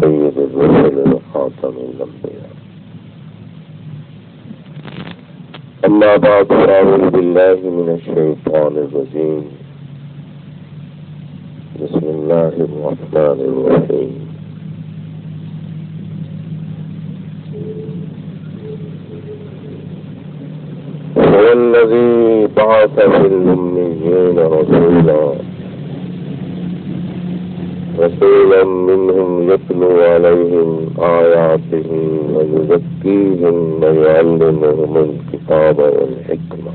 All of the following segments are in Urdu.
سيد الرسل وخاتم الأنبياء. أما بعد فأعوذ بالله من الشيطان الرجيم. بسم الله الرحمن الرحيم. هو الذي بعث في الأميين رسولا منهم يتلو عليهم آياته ويزكيهم ويعلمهم الكتاب والحكمة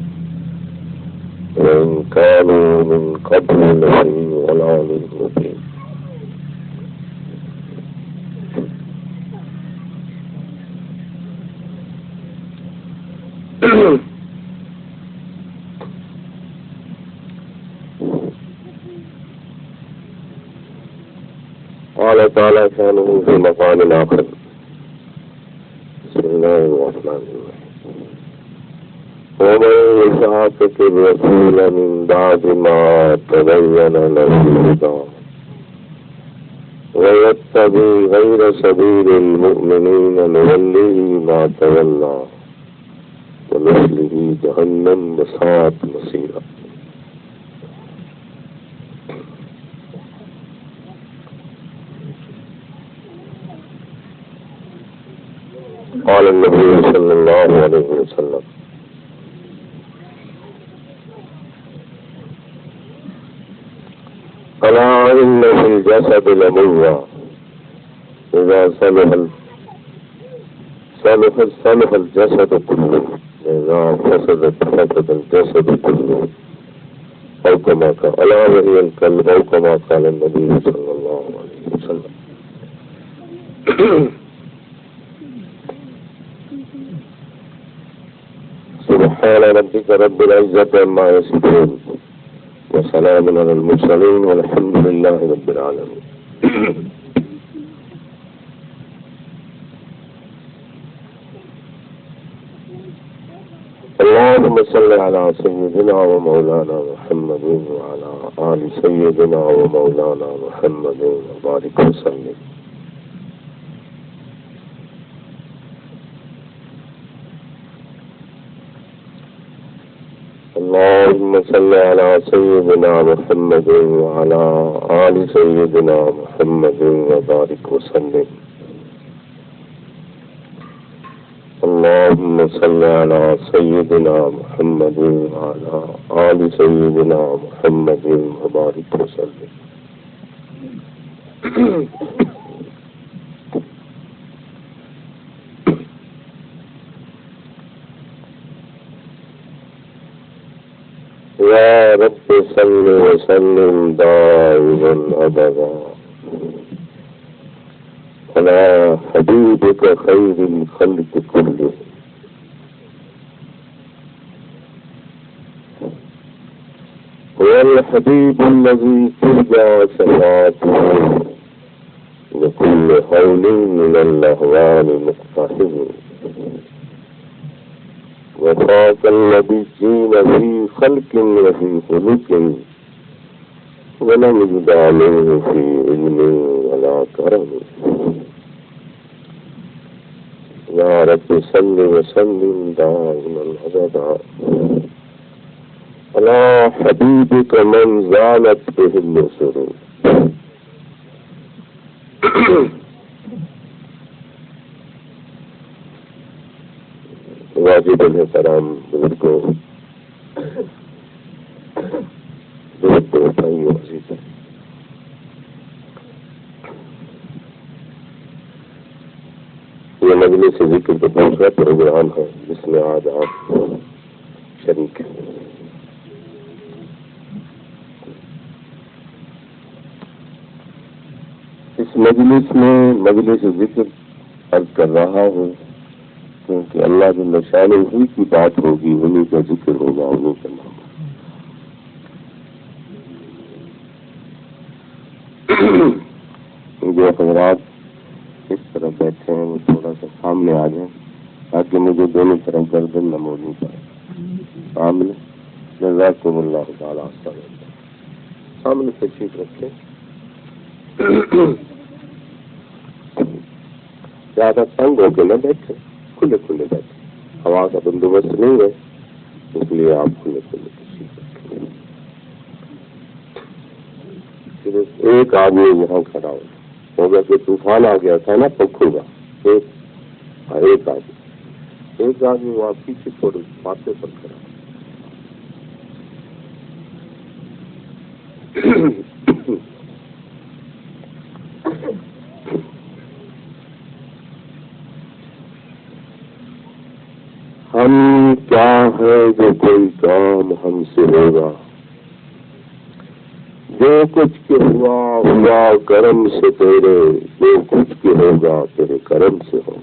وإن كانوا من قبل لفي ضلال مبين. قال تعالى شانه في مقام آخر. بسم الله الرحمن الرحيم. ومن يشاقق الرسول من بعد ما تبين له الهدى ويتبع غير سبيل المؤمنين نوله ما تولى ونصله جهنم وساءت مصيرا. قال النبي صلى الله عليه وسلم: ألا إن في الجسد لمضغة إذا صلح الجسد كله وإذا فسدت فسد الجسد كله أو كما قال ألا وهي القلب أو كما قال النبي صلى الله عليه وسلم. سبحان ربك رب العزة عما يصفون وسلام على المرسلين والحمد لله رب العالمين. اللهم صل على سيدنا ومولانا محمد وعلى آل سيدنا ومولانا محمد وبارك وسلم. اللهم صل على سيدنا محمد وعلى آل سيدنا محمد وبارك وسلم. اللهم صل على سيدنا محمد وعلى آل سيدنا محمد وبارك وسلم. يا رب صل وسلم دائما أبدا على حبيبك خير الخلق كلهم. هو الحبيب الذي ترجى شفاعته لكل حول من الأهوال مقتحم وفاق النبيين في خلق وفي خلق ولم يجد عليه في علم ولا كرم. يا رب صل وسلم دائما أبدا على حبيبك من زالت به السرور. واجب الحترام بزرگوں بھائیوں عزیزوں، یہ مجلس ذکر کا دوسرا پروگرام ہے جس میں آج آپ شریک ہیں. اس مجلس میں مجلس ذکر عرض کر رہا ہوں کیونکہ اللہ جل شانہ ہی کی بات ہوگی، انہیں کا ذکر ہوگا، انہیں کا نام. جو حضرات اس طرح بیٹھے ہیں وہ تھوڑا سا سامنے آ جائیں تاکہ مجھے دونوں طرف گردن نہ موڑنی پڑے. سامنے جزاکم اللہ تعالیٰ سامنے تشریف رکھیں. زیادہ تنگ ہو کے نہ بیٹھے، کھلے کھلے بیٹھے، ہوا کا بندوبست نہیں ہے اس لیے آپ کھلے کھلے کسی بیٹھے. صرف ایک آدمی یہاں کھڑا ہوگا کہ طوفان آ گیا تھا نا پنکھوں کا، ایک آدمی وہاں پیچھے تھوڑے پاتے پر کھڑا. ہم کیا ہے جو کوئی کام ہم سے ہوگا، جو کچھ کے ہوا کرم سے تیرے، جو کچھ کے ہوگا تیرے کرم سے ہو.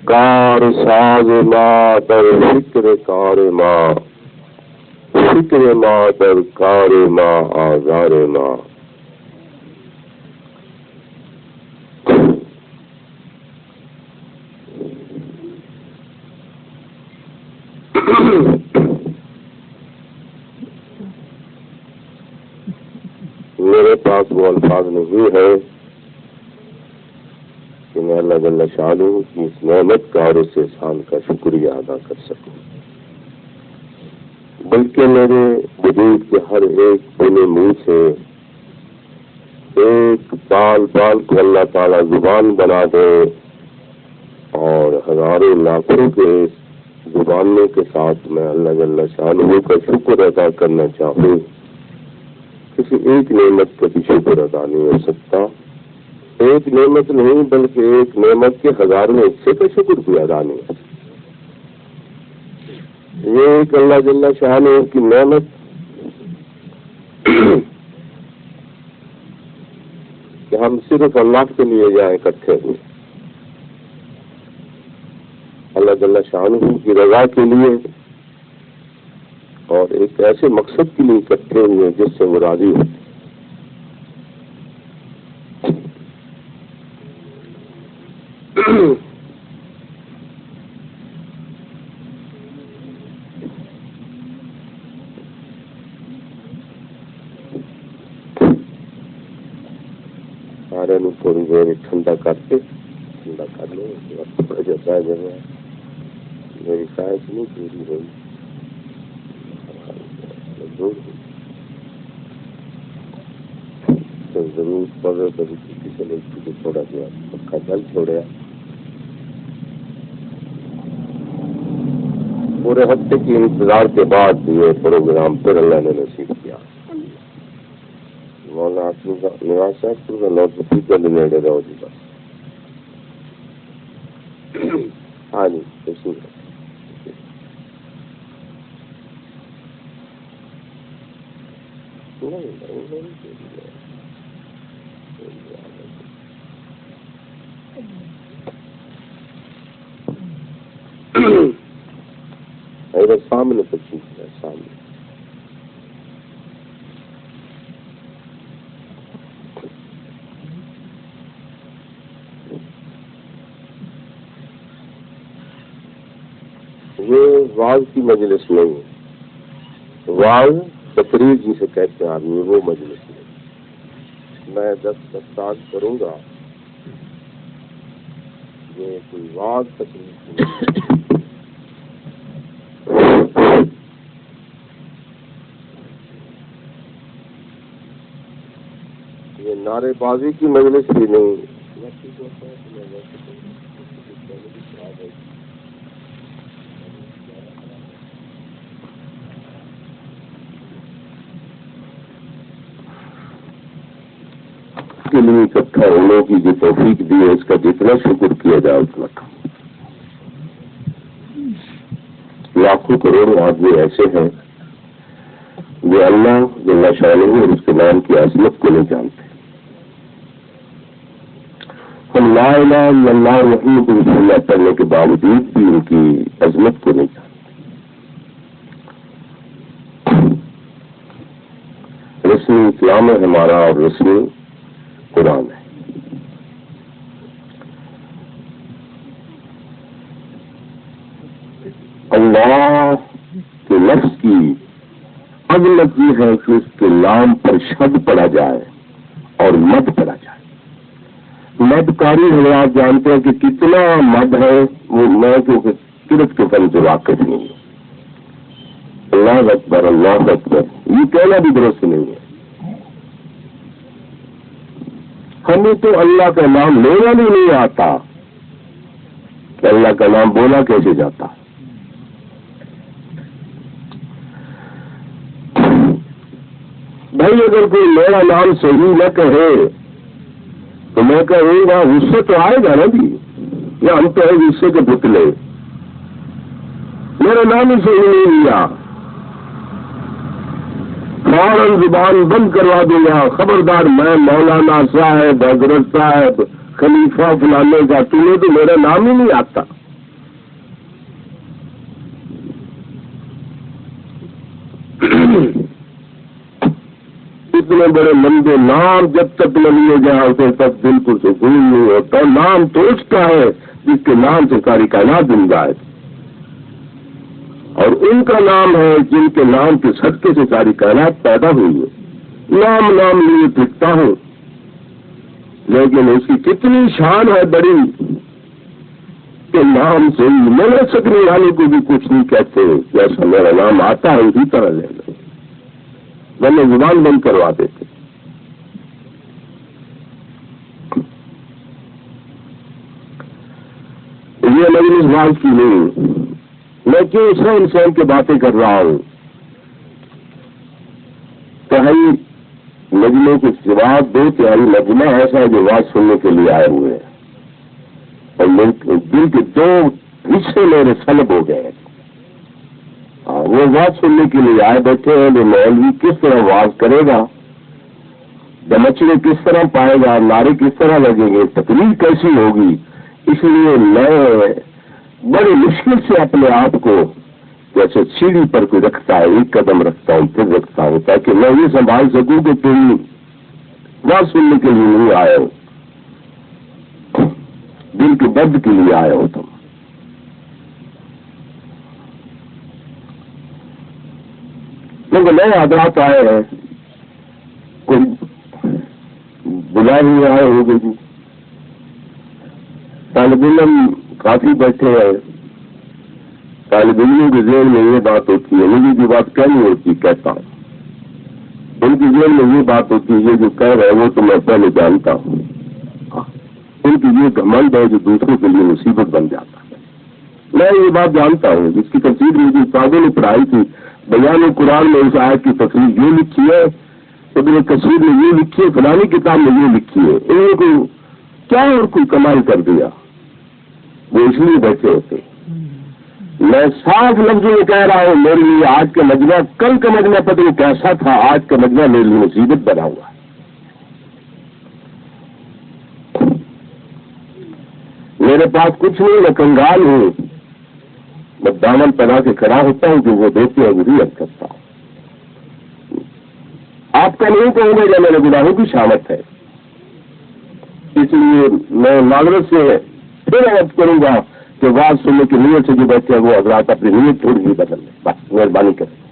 کار ساز ماں در فکر کار ماں، فکر ماں در کار ماں آزار ماں. میرے پاس وہ الفاظ نہیں ہے کہ میں اللہ جل شانہ کی اس نعمت کا اور اس احسان کا شکریہ ادا کر سکوں، بلکہ میرے وجود کے ہر ایک بنے منہ سے ایک بال کو اللہ تعالیٰ زبان بنا دے اور ہزاروں لاکھوں کے زبانوں کے ساتھ میں اللہ جل شانہ کا شکر ادا کرنا چاہوں. کسی ایک نعمت کا بھی شکر ادا نہیں ہو سکتا، ایک نعمت نہیں بلکہ ایک نعمت کے ہزاروں حصے کا شکر بھی ادا نہیں ہو سکتا. یہ ایک اللہ جل شانہ کی نعمت کہ ہم صرف اللہ کے لیے جائیں اکٹھے ہوئے، اللہ جل شانہ کی رضا کے لیے اور ایک ایسے مقصد کے لیے اکٹھے ہوئے جس سے وہ راضی ہو. سارے تھوڑی دیر ٹھنڈا کر لو، تھوڑا جاتا ہے میری سائنس نہیں پوری ہوئی، ضرور پڑے کبھی کسی سے لوگ تھوڑا سا پکا جل چھوڑا. پورے ہفتے کی انتظار کے بعد یہ پروگرام پھر اللہ نے نصیب کیا. مولانا نواز صاحب کا نوٹ اسپیکر نیڑے رہو جی بس. ہاں جی خوشی ادھر سامنے تو ٹھیک ہے، سامنے یہ واز کی مجلس نہیں، واز تقریر جسے کہتے ہیں آدمی، وہ مجلس نہیں. میں 10 دستاج کروں گا، یہ کوئی واز تقریر نہیں. یہ نعرے بازی کی مجلس بھی نہیں. کے لیے اکٹھا ہونے کی جو توفیق دی ہے اس کا جتنا شکر کیا جائے اتنا کم. لاکھوں کروڑوں آدمی ایسے ہیں جو اللہ جل شانہ اور اس کے نام کی عظمت کو نہیں جانتے. ہم لا الہ الا اللہ محمد رسول اللہ پڑھنے کے باوجود بھی ان کی عظمت کو نہیں جانتے. رسمی اسلام ہے ہمارا اور رسمی قرآن ہے. اللہ کے لفظ کی عظمت یہ ہے کہ اس کے نام پر شد پڑا جائے اور مد پڑا جائے. مدکاری حضرات جانتے ہیں کہ کتنا مد ہے، وہ میں کیونکہ ترت کے فن سے واقف نہیں ہوں. اللہ اکبر اللہ اکبر یہ کہنا بھی درست نہیں ہے. ہمیں تو اللہ کا نام لینا بھی نہیں آتا کہ اللہ کا نام بولا کیسے جاتا. بھائی اگر کوئی میرا نام صحیح نہ کہے تو میں کہوں گا غصہ تو آئے گا نا جی، یا ہم تو ہے غصے کے پتلے. میرا نام ہی صحیح نہیں لیا، فوراً زبان بند کروا دوں گا، خبردار میں مولانا صاحب، حضرت صاحب، خلیفہ فلانے کا، تمہیں تو میرا نام ہی نہیں آتا. اتنے بڑے لمبے نام جب تک نہ لیے جائیں اسے تک دل کو سکون نہیں ہوتا. نام تو اس کا ہے جس کے نام سے ساری کائنات زندہ ہے، اور ان کا نام ہے جن کے نام کے صدقے سے ساری کائنات پیدا ہوئی ہے. نام لیے پھرتا ہوں، لیکن اس کی کتنی شان ہے بڑی کہ نام سے میرے سکنے والے کو بھی کچھ نہیں کہتے. جیسا میرا نام آتا ہے اسی طرح لے لو، میں نے زبان بند کروا دیتے. یہ مجلس واز کی نہیں، میں کیوں سو انسان کی باتیں کر رہا ہوں. تہائی مجمے کے سوا 2/3 مجمع ایسا ہے جو واز سننے کے لیے آئے ہوئے ہیں، اور دل کے 2 حصے میرے سلب ہو گئے ہیں. وہ واز سننے کے لیے آئے بیٹھے ہیں. وہ مولوی کس طرح واز کرے گا، دمچڑے کس طرح پائے گا، نعرے کس طرح لگیں گے، تقریر کیسی ہوگی. اس لیے میں بڑی مشکل سے اپنے آپ کو جیسے سیڑھی پر کوئی رکھتا ہے، ایک قدم رکھتا ہوں پھر رکھتا ہوں، تاکہ میں یہ سنبھال سکوں کہ تم واز سننے کے لیے نہیں آئے ہو، دل کے درد کے لیے آئے ہو. تم کیونکہ نئے حضرات آئے ہیں، کوئی بلا نہیں آئے ہو گئے. طالب علم کافی بیٹھے ہیں. طالب علموں کے ذہن میں یہ بات ہوتی ہے، مجھے جو بات کہنی ہوتی کہتا ہوں، ان کے ذہن میں یہ بات ہوتی ہے یہ جو کہہ رہے ہیں وہ تو میں پہلے جانتا ہوں. ان کی یہ گھمنڈ ہے جو دوسروں کے لیے مصیبت بن جاتا ہے. میں یہ بات جانتا ہوں، جس کی تفصیل مجھے استادوں نے پڑھائی تھی. بیان قرآن میں اس آیت کی تفصیل یہ لکھی ہے، ابن کثیر نے یہ لکھی ہے، فلانی کتاب میں یہ لکھی ہے. ان کو کیا اور کوئی کمال کر دیا، وہ اس لیے بیٹھے ہوتے. میں صاف لفظوں میں کہہ رہا ہوں، میرے لیے آج کا مجمع، کل کا مجمع پتہ نہیں کیسا تھا، آج کا مجمع میرے لیے مصیبت بنا ہوا ہے. میرے پاس کچھ نہیں، میں کنگال ہوں. میں دامن پہنا کے کھڑا ہوتا ہوں، جو وہ دیتے ہیں وہی اب کرتا ہوں. آپ کا نہیں کہوں گا یا میرے گناہوں کی شامت ہے. اس لیے میں معذرت سے پھر عرض کروں گا کہ واز سننے کی نیت سے جو بیٹھے ہیں وہ حضرات اپنی نیت تھوڑی سی بدل لیں، بس مہربانی کریں.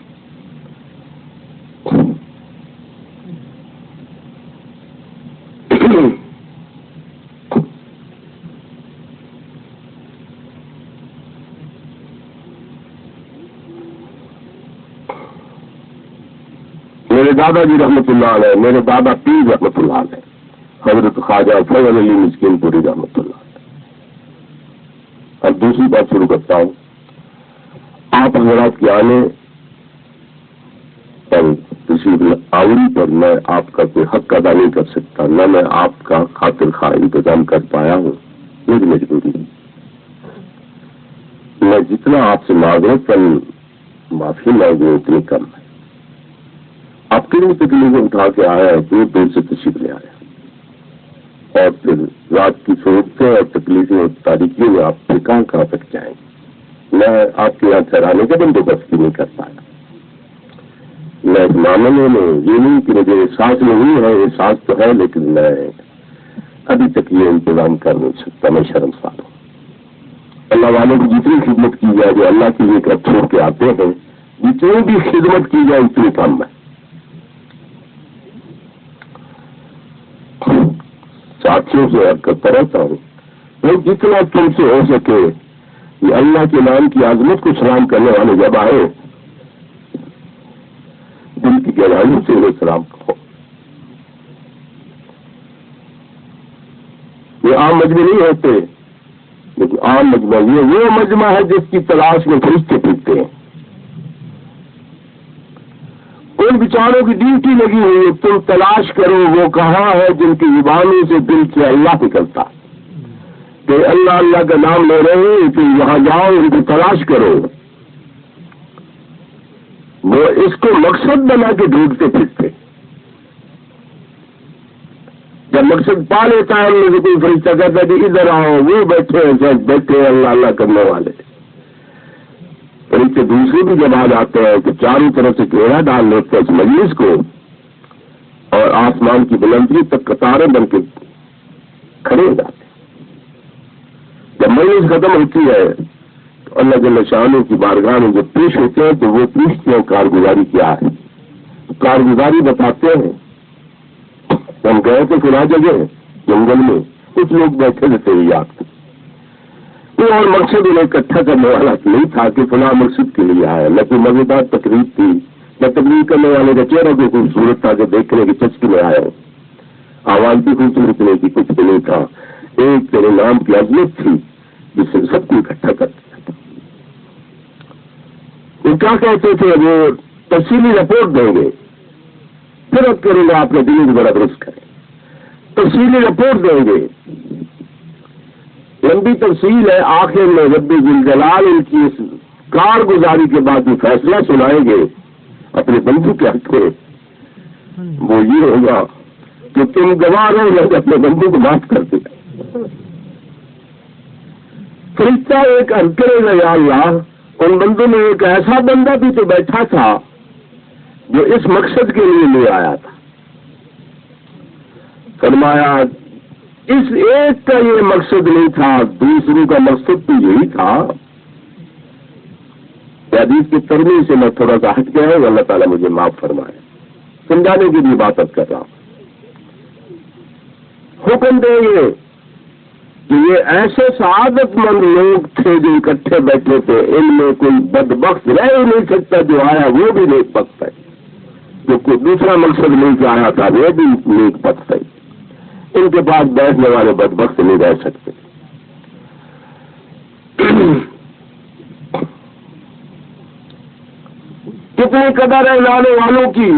میرے دادا جی رحمۃ اللہ علیہ، میرے دادا پیر رحمۃ اللہ علیہ، حضرت خواجہ فضل علی مسکین پوری رحمۃ اللہ علیہ. اب دوسری بات شروع کرتا ہوں. آپ حضرات کے آنے پر کسی آوری پر میں آپ کا کوئی حق ادا نہیں کر سکتا، نہ میں آپ کا خاطر خواہ انتظام کر پایا ہوں. میری مجبوری ہے. میں جتنا آپ سے معذرت پر معافی مانگوں اتنی کم ہے. آپ کتنی تکلیفیں اٹھا کے آیا ہے، دور دور سے تشریف لے آیا، اور پھر رات کی سوچتے اور تکلیفیں اور تاریخیوں میں آپ پھر کہاں تک جائیں گے. میں آپ کے یہاں ٹھہرانے کا بندوبست بھی نہیں کر پایا. میں اس معاملے میں یہ نہیں کہ مجھے احساس نہیں ہے، احساس تو ہے، لیکن میں ابھی تک یہ انتظام کر نہیں سکتا. میں شرمسار ہوں. اللہ والوں کی جتنی خدمت کی جائے جو اللہ کے لیے کر چھوڑ کے آتے ہیں، جتنی بھی خدمت کی جائے اتنی کم ہے. ساتھیوں سے عرض کرتا رہتا ہوں وہ جتنا تم سے ہو سکے یہ اللہ کے نام کی عظمت کو سلام کرنے والے جب آئے دل کی گہرائیوں سے انہیں سلام کرو. یہ عام مجمع نہیں ہوتے لیکن عام مجمع یہ وہ مجمع ہے جس کی تلاش میں فرشتے پھرتے ہیں. ان بیچاروں کی ڈیوٹی لگی ہوئی ہے تم تلاش کرو وہ کہاں ہے جن کی زبانوں سے دل سے اللہ نکلتا کہ اللہ اللہ کا نام لے رہے ہیں کہ یہاں جاؤ ان کو تلاش کرو. وہ اس کو مقصد بنا کے ڈھونڈتے پھرتے. جب مقصد پا لیتا ہے ان میں سے کوئی فرشتہ کہتا ہے کہ ادھر آؤ وہ بیٹھے ہیں سب بیٹھے ہیں اللہ اللہ کرنے والے. فرشتے دوسرے بھی جب آ جاتے ہیں تو چاروں طرف سے گھیرا ڈال لیتے اس مجلس کو اور آسمان کی بلندی تک قطاریں بن کے کھڑے ہو جاتے. جب مجلس ختم ہوتی ہے تو اللہ جل شانہ کی بارگاہ میں جب پیش ہوتے ہیں تو وہ پوچھتے ہیں کارگزاری کیا ہے. کارگزاری بتاتے ہیں. ہم گئے تھے فلاں جگہ جنگل میں کچھ لوگ بیٹھے تھے تیری یاد کو کوئی اور مقصد انہیں اکٹھا کرنے والا نہیں تھا کہ فلاں مقصد کے لیے آیا. نہ کوئی مزیدار تقریب تھی نہ تقریر کرنے والے کا چہرہ کوئی خوبصورت تھا کہ دیکھنے کی چسکی میں آیا. آواز بھی خوبصورت نہیں تھی کچھ بھی نہیں تھا. ایک تیرے نام کی عظمت تھی جس سے سب کو اکٹھا کر دیا تھا. وہ کیا کہتے تھے وہ تفصیلی رپورٹ دیں گے پھر اب کریں گے آپ نے دلی کو بڑا درست کریں. تفصیلی رپورٹ دیں گے لمبی تفصیل ہے. آخر میں رب ذل جلال ان کی اس کارگزاری کے بعد جو فیصلہ سنائیں گے اپنے بندو کے حق میں وہ یہ ہوگا کہ تم گواہ رہو گے اپنے بندو کو معاف کر دے. فرشتہ ایک عرض کرے گا یا اللہ ان بندوں میں ایک ایسا بندہ بھی تو بیٹھا تھا جو اس مقصد کے لیے لے آیا تھا. فرمایا اس ایک کا یہ مقصد نہیں تھا دوسروں کا مقصد تو یہی تھا. حدیث کی ترمیم سے میں تھوڑا سا ہٹ گیا ہوں. اللہ تعالیٰ مجھے معاف فرمائے. سمجھانے کی بھی بات کر رہا ہوں. حکم دیں گے کہ یہ ایسے سعادت مند لوگ تھے جو اکٹھے بیٹھے تھے. ان میں کوئی بدبخت رہ ہی نہیں سکتا. جو آیا وہ بھی نیک بخت ہے. جو کوئی دوسرا مقصد نہیں سے آیا تھا وہ بھی نیک بخت ہے. ان کے پاس بیٹھنے والے بدبخت نہیں رہ سکتے. کتنی قدر ہے لانے والوں کی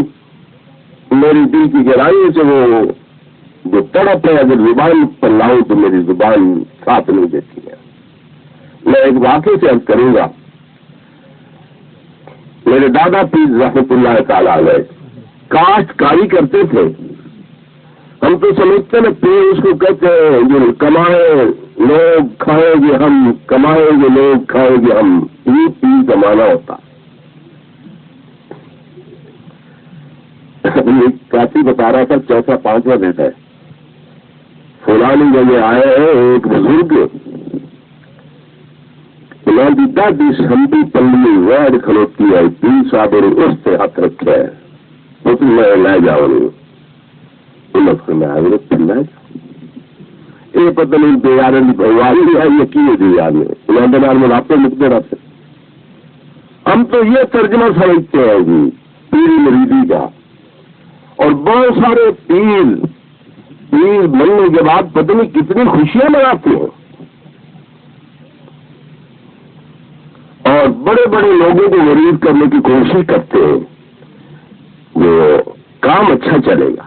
میری دل کی گہرائی سے وہ جو تڑپ ہے اگر زبان پر لاؤں تو میری زبان ساتھ نہیں دیتی ہے. میں ایک واقعے سے عرض کروں گا. میرے دادا پیر رحمۃ اللہ تعالی علیہ کاشتکاری کرتے تھے. ہم تو سمجھتے نا پیر اس کو کہتے ہیں جو کمائے لوگ کھائیں گے ہم کمائیں گے لوگ کھائیں گے ہم. یہ پیر کا معنی ہوتا. کافی بتا رہا تھا 4-5واں دیتا ہے. فلانی جگہ آئے ہیں ایک بزرگ دادی سمبی پلی ویڈ کھلوتی ہے 3 صاحب اس سے ہاتھ رکھا ہے اس میں لے جاؤ نہیں میں آگے پھر لے جاؤ. یہ پتہ نہیں بے یار بھگوانی ہے یہ کی ہوتی یار میں بنار میں آپ لکھتے رہتے. ہم تو یہ ترجمہ سمجھتے ہیں جی پیری مریدی کا. اور بہت سارے پیر بننے کے بعد پتہ نہیں کتنی خوشیاں مناتے ہیں اور بڑے بڑے لوگوں کو مرید کرنے کی کوشش کرتے ہیں. وہ کام اچھا چلے گا.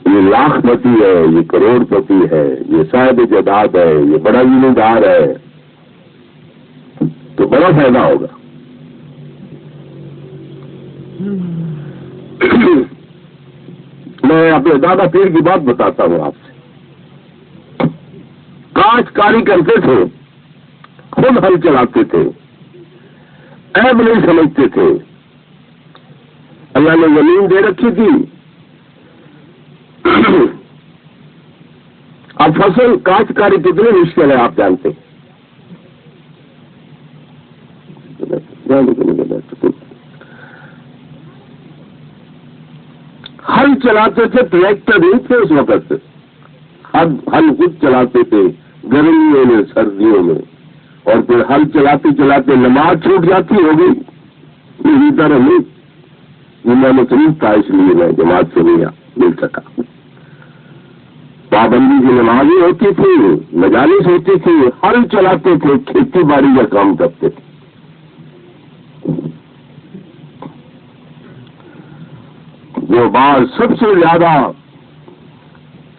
یہ لاکھ پتی ہے یہ کروڑ پتی ہے یہ صاحب جائیداد ہے یہ بڑا زمیندار ہے تو بڑا فائدہ ہوگا. میں اپنے دادا پیر کی بات بتاتا ہوں آپ سے. کاشتکاری کرتے تھے خود ہل چلاتے تھے عیب نہیں سمجھتے تھے. اللہ نے زمین دے رکھی تھی. اب فصل کاشتکاری کتنے مشکل ہے آپ جانتے ہیں. ہل چلاتے تھے ٹریکٹر نہیں تھے اس وقت. اب ہل خود چلاتے تھے گرمیوں میں سردیوں میں، اور پھر ہل چلاتے چلاتے نماز چھوٹ جاتی ہوگی اسی طرح نہیں، میں نے سمجھ تھا اس لیے میں جماعت سے نہیں مل سکا۔ پابندی کی نمازیں ہوتی تھی، مجالس ہوتی تھی، ہل چلاتے تھے، کھیتی باڑی کا کام کرتے تھے۔ جو بات سب سے زیادہ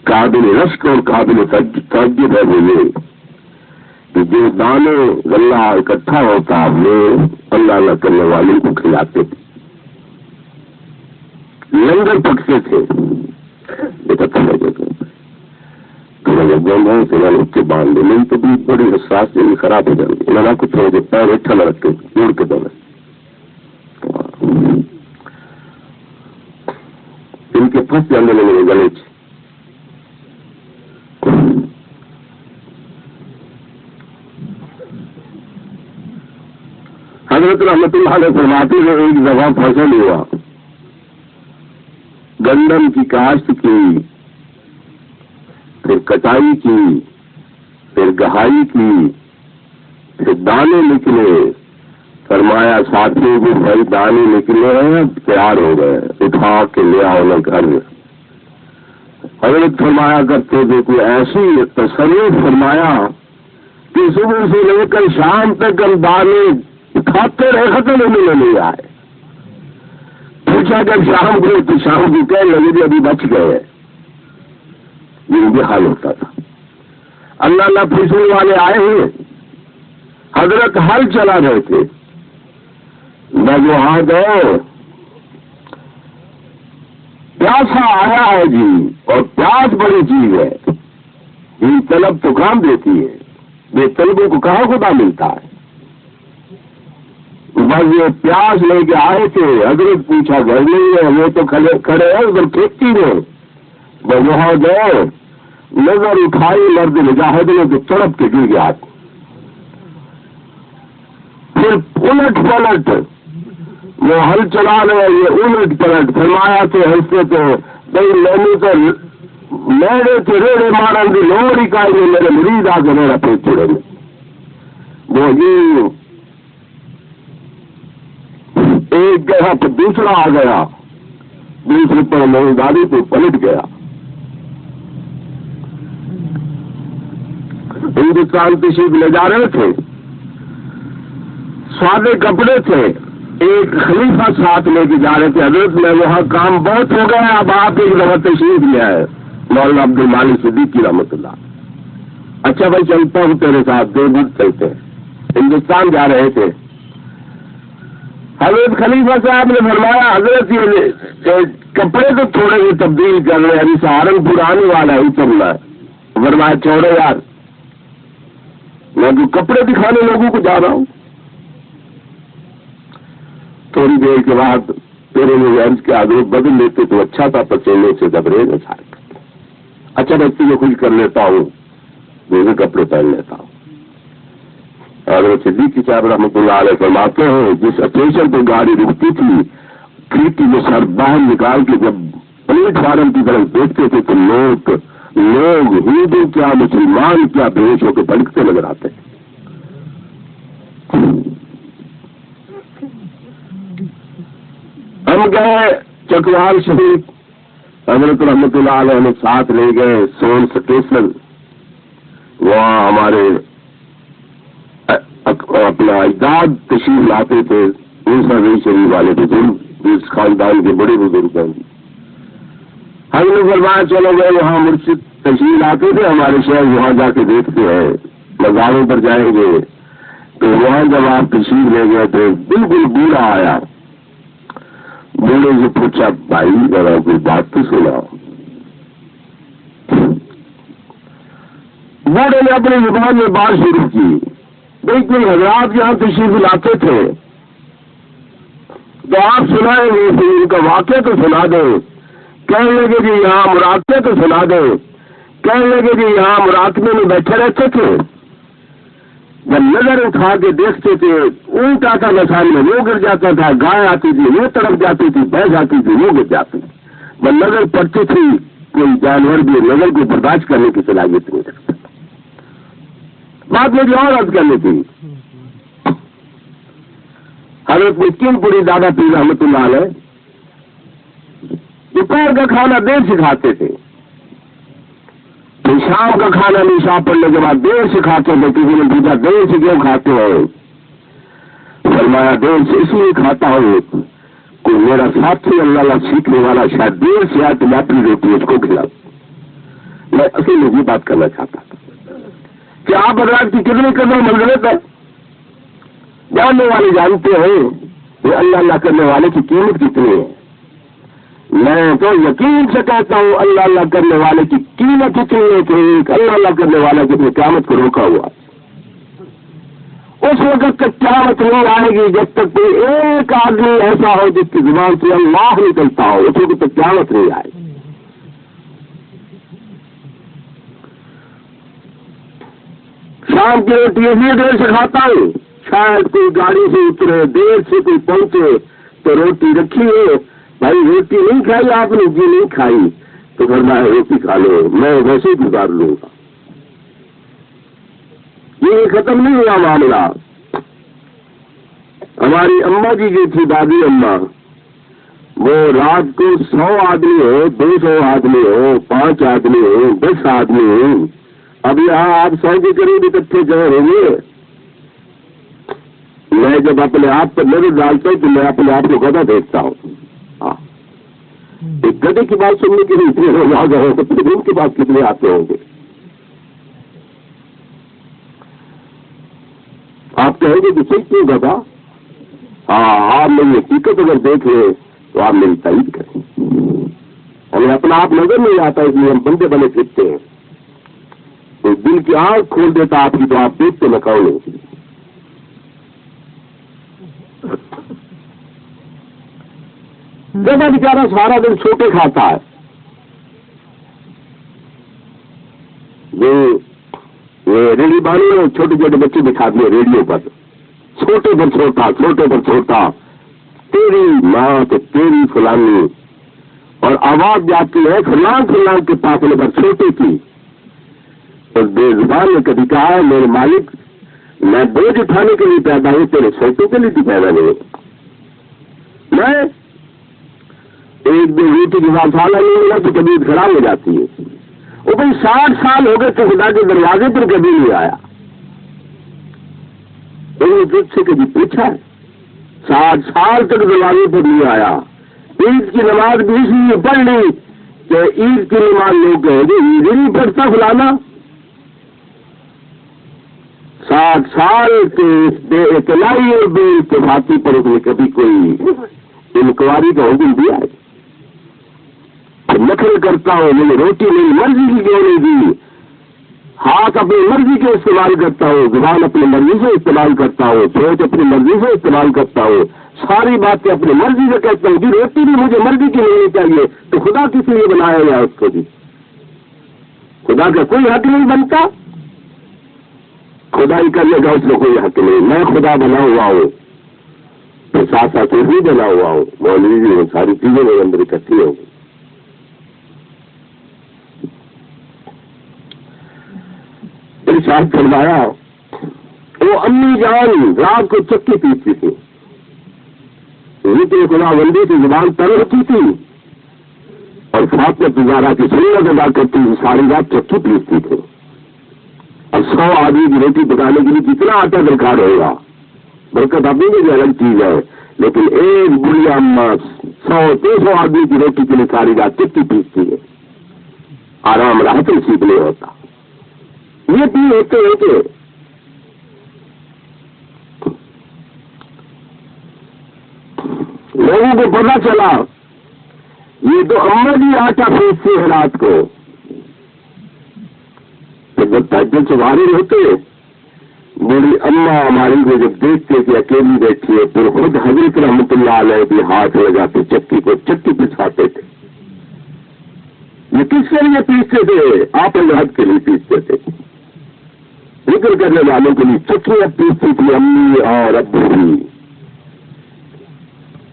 قابل رشک اور قابل تعجب ہے وہ یہ کہ جو دانے غلہ اکٹھا ہوتا وہ اللہ اللہ کرنے والوں کو کھلاتے تھے، لنگر پکتے تھے۔ اس کے باندھ نہیں تو بھی بڑی احساس سے خراب ہو جائے گی، نہ کچھ ہو جائے، پیر اٹھا نہ رکھتے جوڑ کے دونوں ان کے پھنس جانے لگے گلے چ۔ حضرت رحمت اللہ علیہ فرماتے ہیں ایک دفعہ فصل ہوا، گندم کی کاشت کی، پھر کٹائی کی، پھر گہائی کی، پھر دانے نکلے۔ فرمایا ساتھیوں کو بھائی دانے نکلے ہیں، تیار ہو گئے، اٹھا کے لے آؤ نا گھر۔ حضرت فرمایا کرتے تھے کوئی ایسی تصرف فرمایا کہ صبح سے لے کر شام تک ہم دانے کھاتے رہے، ختم ہونے نہیں آئے۔ پوچھا جب شام کو تو شام کو کہنے لگے بھی ابھی بچ گئے۔ یہ بھی حال ہوتا تھا۔ اللہ اللہ پوچھنے والے آئے ہیں، حضرت ہل چلا رہے تھے، میں وہاں گئے، پیاسا آیا ہے جی، اور پیاس بڑی چیز ہے، یہ طلب تو کام دیتی ہے، بے طلبوں کو کہاں خدا ملتا ہے۔ بس یہ پیاس لے کے آئے تھے، حضرت پوچھا گھر نہیں ہے، وہ تو کھڑے ہیں ادھر کھیتی میں۔ میں وہاں گئے، نظر اٹھائی، مرد مجاہد نے تو تڑپ کے گر گیا۔ پھر الٹ پلٹ وہ ہل چلا رہے، یہ الٹ پلٹ فرمایا تھے ہنستے تھے بھائی میں نے تو میرے تو ریڑے مارن کی لوڑ ہی کائی نہیں، میرے مریض آ کے میرا پیٹ چھوڑے میں وہ جی ایک گیا پھر دوسرا آ گیا، دوسرے پر میری گاڑی تو پلٹ گیا۔ ہندوستان تشریف لے جا رہے تھے، سادے کپڑے تھے، ایک خلیفہ ساتھ لے کے جا رہے تھے۔ حضرت میں وہاں کام بہت ہو گیا، اب آپ ایک دفعہ تشریف لے آئے، مولانا عبد المالک صدیقی رحمۃ اللہ۔ اچھا بھائی چلتا ہوں تیرے ساتھ، دو دن چلتے ہیں۔ ہندوستان جا رہے تھے، حضرت خلیفہ صاحب نے فرمایا حضرت یہ کپڑے تو تھوڑے سے تبدیل کر رہے ہیں، ابھی سہارنپور آنے والا ہے، اترنا ہے۔ فرمایا چھوڑو یار، میں تو کپڑے دکھانے لوگوں کو جا رہا ہوں۔ تھوڑی دیر کے بعد میرے لیے عرض کے حضرت بدل لیتے تو اچھا تھا، پسینے سے دبرے نہ سارے۔ اچھا بچے کو خوش کر لیتا ہوں، دوسرے کپڑے پہن لیتا ہوں۔ حضرت صدیقی صاحب رحمۃ اللہ علیہ فرماتے ہیں جس اسٹیشن پہ گاڑی رکتی تھی، کھڑکی میں سر باہر نکال کے جب پلیٹ فارم کی طرف دیکھتے تھے تو لوگ ہندو کیا مسلمان کیا بےش ہو کے بھڑکتے نظر آتے ہیں۔ ہم گئے چکوال شریف، حضرت رحمۃ اللہ علیہ نے ساتھ لے گئے سون اسٹیشن، وہاں ہمارے اپنا اجداد تشریف لاتے تھے، موسیٰ شریف والے بزرگ، اس خاندان کے بڑے بزرگ ہیں۔ ہم نے فرمایا چلو گئے، وہاں مرشد تشریف لاتے تھے ہمارے شہر، وہاں جا کے دیکھتے ہیں، مزاروں پر جائیں گے۔ تو وہاں جب آپ تشریف لے گئے تو بالکل بوڑھا آیا، بوڑھے سے پوچھا بھائی ذرا کوئی بات تو سنا۔ بوڑھے نے اپنی زبان میں بات شروع کی، بالکل حضرات یہاں تشریف لاتے تھے تو آپ سنائیں گے، پھر ان کا واقعہ تو سنا دیں، کہنے لگے کہ یہاں مراقبے تو سنا دیں، کہنے لگے کہ یہاں مراقبے میں بیٹھے رہتے تھے، جب نظر اٹھا کے دیکھتے تھے اونٹ آتا تھا سامنے وہ گر جاتا تھا، گائے آتی تھی وہ تڑپ جاتی تھی، بھینس آتی تھی وہ گر جاتی تھی، جب نظر پڑتی تھی کوئی جانور بھی نظر کو برداشت کرنے کی صلاحیت نہیں رکھتا. بات مجھے اور عرض کرنی تھی. حضرت مسکین پوری دادا پیر رحمت اللہ علیہ دوپہر کا کھانا دیر سے کھاتے تھے. شام کا کھانا نشا پڑنے کے بعد دیر سے کھاتے تھے. کسی نے پوچھا دیر سے کیوں کھاتے ہو؟ فرمایا دیر سے اس لیے کھاتا ہوں کوئی میرا ساتھی اللہ سیکھنے والا شاید دیر سے آئے تو میں اپنی روٹی اس کو کھلاؤں. میں اصل میں یہ بات کرنا چاہتا تھا کہ آپ حضرات کی کتنی قدر منزلت ہے. جاننے والے جانتے ہیں کہ اللہ کرنے والے کی قیمت کتنی ہے. میں تو یقین سے کہتا ہوں اللہ کرنے والے کی قیمت اتنی ہے کہ ایک اللہ کرنے والا جتنی قیامت کو روکا ہوا. اس وقت تک قیامت نہیں آئے گی جب تک کوئی ایک آدمی ایسا ہو جس کی زبان سے اللہ نکلتا ہو. اس وقت تک قیامت نہیں آئے گی. شام کی روٹی اتنی دیر سے کھاتا ہوں شاید کوئی گاڑی سے اترے دیر سے کوئی پہنچے تو روٹی رکھی ہے. بھائی روٹی نہیں کھائی آپ نے؟ جی نہیں کھائی. تو گھر میں روٹی کھا لو میں ویسے ہی گزار لوں گا. یہ ختم نہیں ہوا معاملہ. ہماری اماں جی جو تھی دادی اماں وہ رات کو 100 آدمی ہو 200 آدمی ہو 5 آدمی ہو 10 آدمی ہو اب یہاں آپ 100 کے قریب اکٹھے جگہ ہوں گے. میں جب اپنے آپ پر نظر ڈالتا ہوں تو میں اپنے آپ کو گدھا دیکھتا ہوں. ایک گدھے کی بات سننے کے لیے اتنے لوگ آ گئے تو پھر ان کے بعد کتنے آتے ہوں گے؟ آپ کہیں گے کہ صحیح کیوں گدھا؟ ہاں آپ میری حقیقت اگر دیکھ لیں تو آپ میری تائید کریں. ہمیں اپنا آپ نظر نہیں آتا اس لیے ہم بندے بنے پھرتے ہیں. تو دل کی آنکھ کھول دیتا آپ کی تو آپ دیکھتے نہ کہو. گدھا بیچارہ سارا دن چھوٹے کھاتا ہے. یہ ریڑھی باندھی اور چھوٹے چھوٹے بچے بٹھا دیے ریڈیو پر چھوٹے پر چھوٹا تیری ماں تو تیری فلانی اور آواز جاتی ہے فلان کے پاسلے پر چھوٹے کی. اور بے زبان نے کبھی کہا ہے میرے مالک میں بوجھ اٹھانے کے لیے پیدا ہوں تیرے چھوٹوں کے لیے تو پیدا نہیں. میں ایک دن روٹی کے بعد سالہ نہیں ملا تو طبیعت خراب ہو جاتی ہے. وہ بھائی 60 سال ہو گئے تو خدا کے دروازے پر کبھی نہیں آیا. انہوں نے تجھ سے کبھی پوچھا 60 سال تک دروازے پر نہیں آیا. عید کی نماز بھی اس لیے پڑھ لی کہ عید کی نماز لوگ کہیں گے عید نہیں پڑھتا فلانا. 60 سال کے بے اطلاعی اور بے اتفاقی پر اس نے کبھی کوئی انکوائری کا حکم دیا ہے؟ نقل کرتا ہوں میں نے روٹی میری مرضی کی کیوں نہیں دی. ہاتھ اپنی مرضی کے استعمال کرتا ہوں زبان اپنی مرضی سے استعمال کرتا ہوں سوچ اپنی مرضی سے استعمال کرتا ہوں ساری باتیں اپنی مرضی سے کہتا ہوں. روٹی بھی مجھے مرضی کی نہیں چاہیے تو خدا کس لیے بنایا گیا اس کو بھی؟ خدا کا کوئی حق نہیں بنتا. خدائی کرنے کا اس کو کوئی حق نہیں. میں خدا بنا ہوا ہوں تو ساتھ ساتھ بھی بنا ہوا ہوں مولوی بھی ہوں. ساری چیزیں میرے اندر اکٹھی ہوں گی. ارشاد فرمایا وہ امی جان رات کو چکی پیستی تھی. ذکر خدا بندی کی زبان تر ہوتی تھی اور فاطمہ تجارہ کی سنت ادا کرتی تھی. ساری رات چکی پیستی تھی. اور 100 آدمی کی روٹی پکانے کے لیے کتنا آٹا درکار ہوگا. برکت اپنی بھی الگ چیز ہے لیکن ایک بڑھیا اما 100-200 آدمی کی روٹی کے لیے ساری رات چکی پیستی ہے. آرام راحت نصیب نہیں ہوتا. یہ بھی ہوتے لوگوں کو پتا چلا یہ تو اما بھی آٹا پیستی ہے رات کو. تو جب تہجد سے فارغ ہوتے میری اما ہماری کو جب دیکھتے کہ اکیلی بیٹھی ہے پھر خود حضرت رحمت اللہ علیہ بھی ہاتھ لگاتے چکی کو چکی پساتے تھے. یہ کس کے لیے پیستے تھے؟ آپ الحد کے لیے پیستے تھے. ذکر کرنے والوں کے لیے چکیاں پیستی تھی امی اور ابو بھی.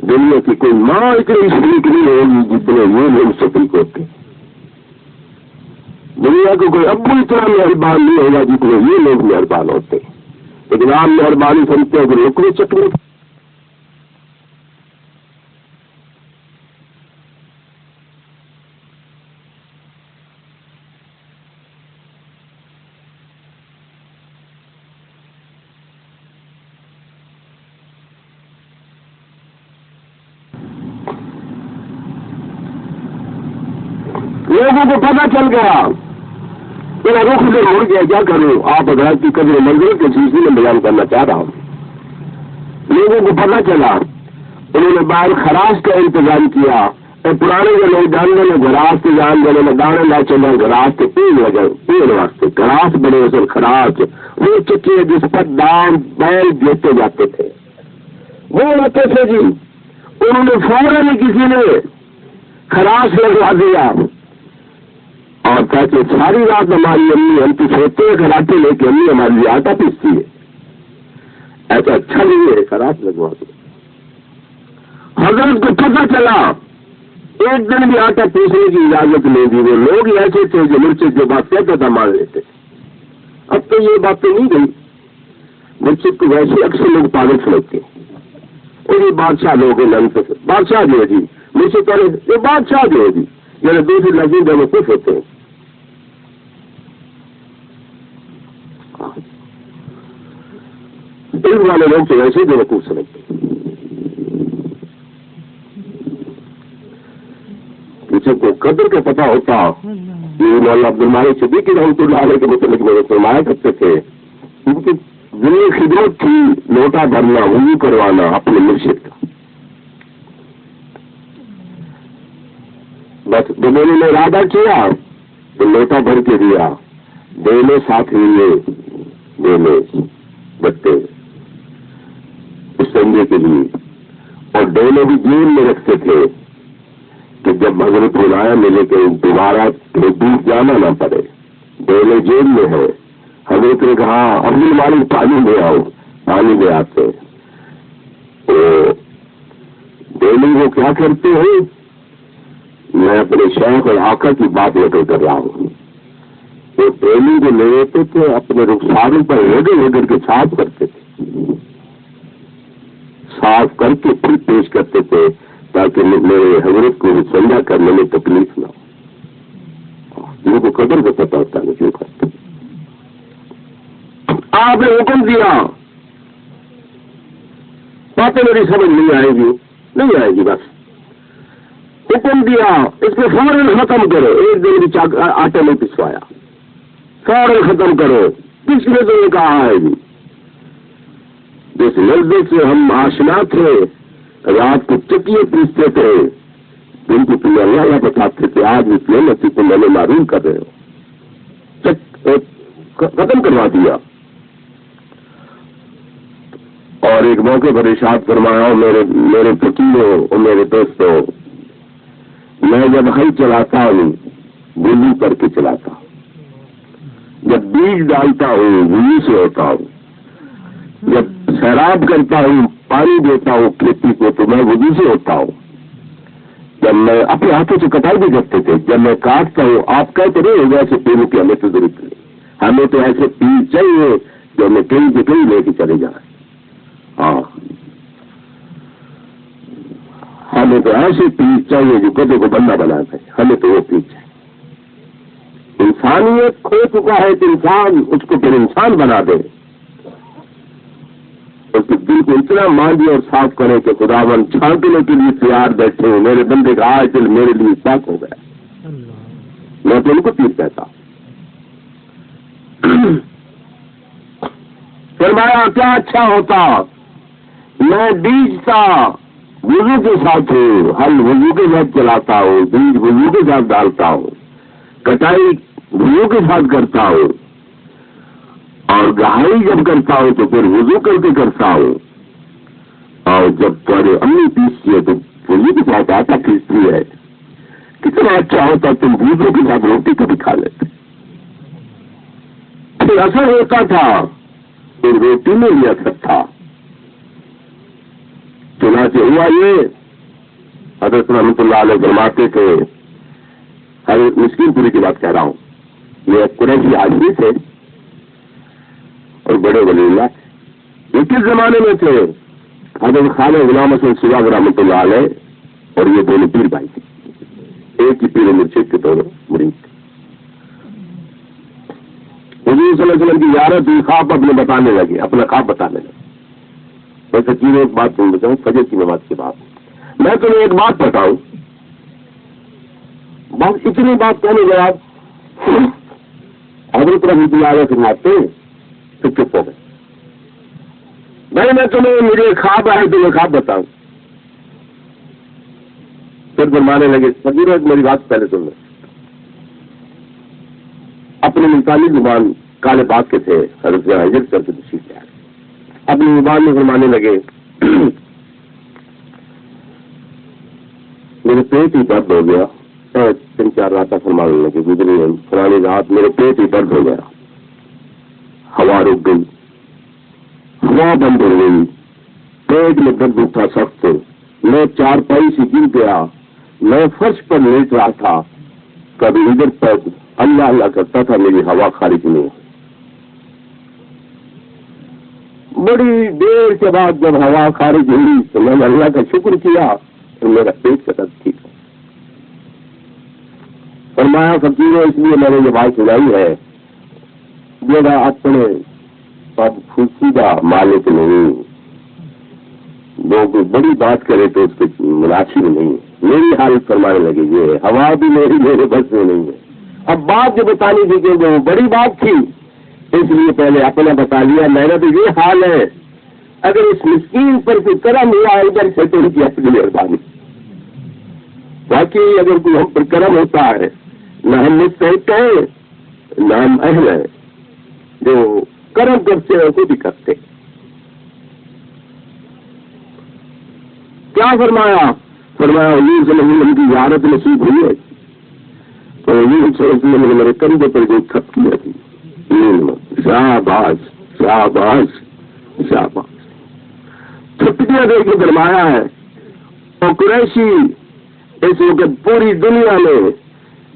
دنیا کی کوئی ماں اتنی شریک نہیں ہوگی جتنے یہ لوگ شریک ہوتے. دنیا کو کوئی ابو اتنا مہربان نہیں ہوگا جتنے یہ لوگ مہربان ہوتے ہیں، لیکن آپ مہربانی سنتے ہیں کہ رکنے چکنے لوگوں کو پتہ چل گیا، میرا رخ سے مڑ گیا، کیا کروں؟ آپ حضرات کی قدر منزل کے سلسلے میں بیان کرنا چاہ رہا ہوں۔ لوگوں کو پتہ چلا، انہوں نے باہر خراش کا انتظام کیا، پرانے جو لوگ جاننے میں گراس کے جان دینے میں دانے نہ چلے، گراس کے پین واسطے گراس بڑے اصل خراش وہ چکی جس پر دان بیل جوتے جاتے تھے، وہ رہتے تھے جی، انہوں نے فوراً ہی کسی نے خراش لگوا دیا اور کہتے ساری رات ہماری امی ہم تو سوتے ہیں کراٹے لے کے امی ہمارے لیے آٹا پیستی ہے، ایسا اچھا نہیں ہے، خراش لگوا دو۔ حضرت کو پتہ چلا، ایک دن بھی آٹا پیسنے کی اجازت نہیں دی، وہ لوگ ہی ایسے تھے جو مرشد جو بات کہتا تھا مان لیتے۔ اب تو یہ باتیں نہیں گئی، مرشد کو ویسے اکثر لوگ پاگل سمجھتے ہیں، اور یہ بادشاہ لوگ ہیں، بادشاہ جو ہے جی مرشد والے، یہ بادشاہ جو ہے جی، یعنی دوسری لذیذ میں خوش ہوتے ہیں۔ علم والے لوگ تو ویسے ہی وقوف سمجھتے ہیں۔ کسی کو قدر کا پتہ ہوتا، یہ مولانا عبد المالک صدیقی رحمۃ اللہ علیہ کے متعلق میں فرمایا کرتے تھے، ان کی ذمہ خدمت تھی لوٹا بھرنا، وضو کروانا اپنے مرشد کا، بس انہوں نے ارادہ کیا تو لوٹا بھر کے دیا، دینے ساتھ لیے دینے بٹے اس سنجے کے لیے، اور ڈولے بھی جیل میں رکھتے تھے کہ جب حضرت بلایا ملے کہ دوبارہ دور جانا نہ پڑے، ڈولے جیل میں ہے۔ حضرت نے کہا عبد المالک پانی لے آؤ، پانی لے آتے، تو ڈیلی وہ کیا کرتے ہیں، میں اپنے شیخ اور آقا کی بات نقل کر رہا ہوں، وہ ڈیلی کو لے لیتے تھے، اپنے رخساروں پر رگڑ رگڑ کے صاف کرتے تھے، صاف کر کے پھر پیش کرتے تھے تاکہ میرے حضرت کو سمجھا کرنے میں تکلیف نہ ہو۔ جن کو قدر کو پتہ ہوتا ہے کیوں کرتے۔ آپ نے حکم دیا، باتیں میری سمجھ نہیں آئے گی، نہیں آئے گی، بس حکم دیا اس کو فوراً ختم کرو، ایک دن بھی آٹے میں پسوایا، فوراً ختم کرو، کس نے تو یہ کہا ہے جی، جس لفظ سے ہم آشنا تھے، رات کو چکیے پیستے تھے، دن کو تمہیں اللہ بتاتے تھے، آج اس نعمت کو میں نے معلوم کر رہے ہو، ختم کروا دیا۔ اور ایک موقع پر ارشاد فرمایا، میرے فقیروں اور میرے دوستوں، میں جب ہل چلاتا ہوں وضو کر کے چلاتا ہوں، جب بیج ڈالتا ہوں وضو سے ہوتا ہوں، جب سیراب کرتا ہوں پانی دیتا ہوں کھیتی کو تو میں وضو سے ہوتا ہوں، جب میں اپنے ہاتھوں سے کٹائی بھی کرتے تھے، جب میں کاٹتا ہوں آپ کہتے نہیں ہوگا ایسے پیروں کی ہمیں تو ضرورت نہیں، ہمیں تو ایسے پیر چاہیے جو ہمیں کہیں سے کہیں لے کے چلے جائیں، ہاں ہمیں تو ایسے پیر چاہیے جو کدے کو بندہ بنا دے، ہمیں تو وہ پیر چاہیے۔ انسانیت کھو چکا ہے کہ انسان اس کو پھر انسان بنا دے، اس کے دل کو اتنا مانجے اور صاف کرے کہ خداوند چھانٹنے کے لیے تیار بیٹھے ہوں، میرے بندے کا آج دل میرے لیے پاک ہو گیا، میں تو ان کو پیر کہتا۔ فرمایا کیا اچھا ہوتا میں بیجتا وضو کے ساتھ ہوں، ہل وضو کے ساتھ چلاتا ہوں، بیج وضو کے ساتھ ڈالتا ہوں، کٹائی وضو کے ساتھ کرتا ہوں، اور گہائی جب کرتا ہوں تو پھر وضو کر کے کرتا ہوں، اور جب تمہاری امی پیستی ہے تو وضو کے ساتھ آٹا پیستی ہے، کتنا اچھا ہوتا تم وضو کے ساتھ روٹی کبھی کھا لیتے۔ پھر اثر ہوتا تھا، پھر روٹی میں بھی اثر تھا، چنانچہ ہوا یہ، حضرت رحمۃ اللہ علیہ فرماتے تھے، حضرت مسکین پوری کی بات کہہ رہا ہوں، یہ قریشی آدمی تھے اور بڑے ولی اللہ تھے. یہ کس زمانے میں تھے؟ حضرت خواجہ غلام حسن شیراز رحمۃ اللہ علیہ اور یہ دونوں پیر بھائی تھے. ایک ہی پیر مرشد کے دونوں مرید تھے. حضور صلی اللہ علیہ وسلم کی زیارت ہوئی، خواب اپنے بتانے لگے، اپنا خواب بتانے لگے. میں سچی ایک بات تمہیں بتاؤں، فجر کی نماز کے بعد میں تمہیں ایک بات بتاؤں، بس اتنی بات کہنے کے بعد حضرت رحمۃ اللہ علیہ فرماتے تو چپ ہو گئے. بھائی میں تمہیں مجھے خواب آئے تو میں خواب بتاؤں. پھر فرمانے لگے فقیر میری بات پہلے سن لو. اپنی ملتانی زبان کالے باغ کے تھے، حضرت حضرت کر کے تشریف لے آئے. اپنی زبان میں فرمانے لگے میرے پیٹ ہی درد ہو گیا. 3-4 راتیں فرمانے لگے گزری فلانی رات میرے پیٹ ہی درد ہو گیا. ہوا رک گئی، ہوا بند ہو گئی، پیٹ میں درد اٹھا سخت. میں چارپائی سے گر گیا. میں فرش پر لیٹ رہا تھا، کبھی ادھر پر اللہ اللہ کرتا تھا، میری ہوا خارج نہیں. بڑی دیر کے بعد جب ہوا خارج ہوئی تو میں نے اللہ کا شکر کیا اور میرا پیٹ کا درد ٹھیک ہے. فرمایا فقیروں اس لیے میں نے یہ بات سنائی ہے، میرا اپنے اب خوشیدہ مالک نہیں، لوگ بڑی بات کرے تو اس کے مناسب نہیں. میری حالت فرمانے لگے یہ ہوا بھی میرے بس میں نہیں ہے. اب بات جو بتانی تھی کہ وہ بڑی بات تھی، اس لیے پہلے اپنا بتا لیا. میرا تو یہ حال ہے، اگر اس مسکین پر کوئی کرم ہوا ادھر سے تو ان کی اپنی مہربانی. باقی اگر کوئی ہم پر کرم ہوتا ہے، نہ ہم مستحق ہیں نہ ہم اہل ہیں. جو کرم کرتے ہیں خود ہی کرتے. کیا فرمایا؟ فرمایا حضور صلی اللہ علیہ وسلم کی زیارت نصیب ہوئی ہے تو حضور صلی اللہ علیہ وسلم نے میرے کندھے پر جو تھپ کیا تھی، شاباش شاباش شاباش تھپکیاں دے کے فرمایا ہے. اور قریشی اس وقت پوری دنیا میں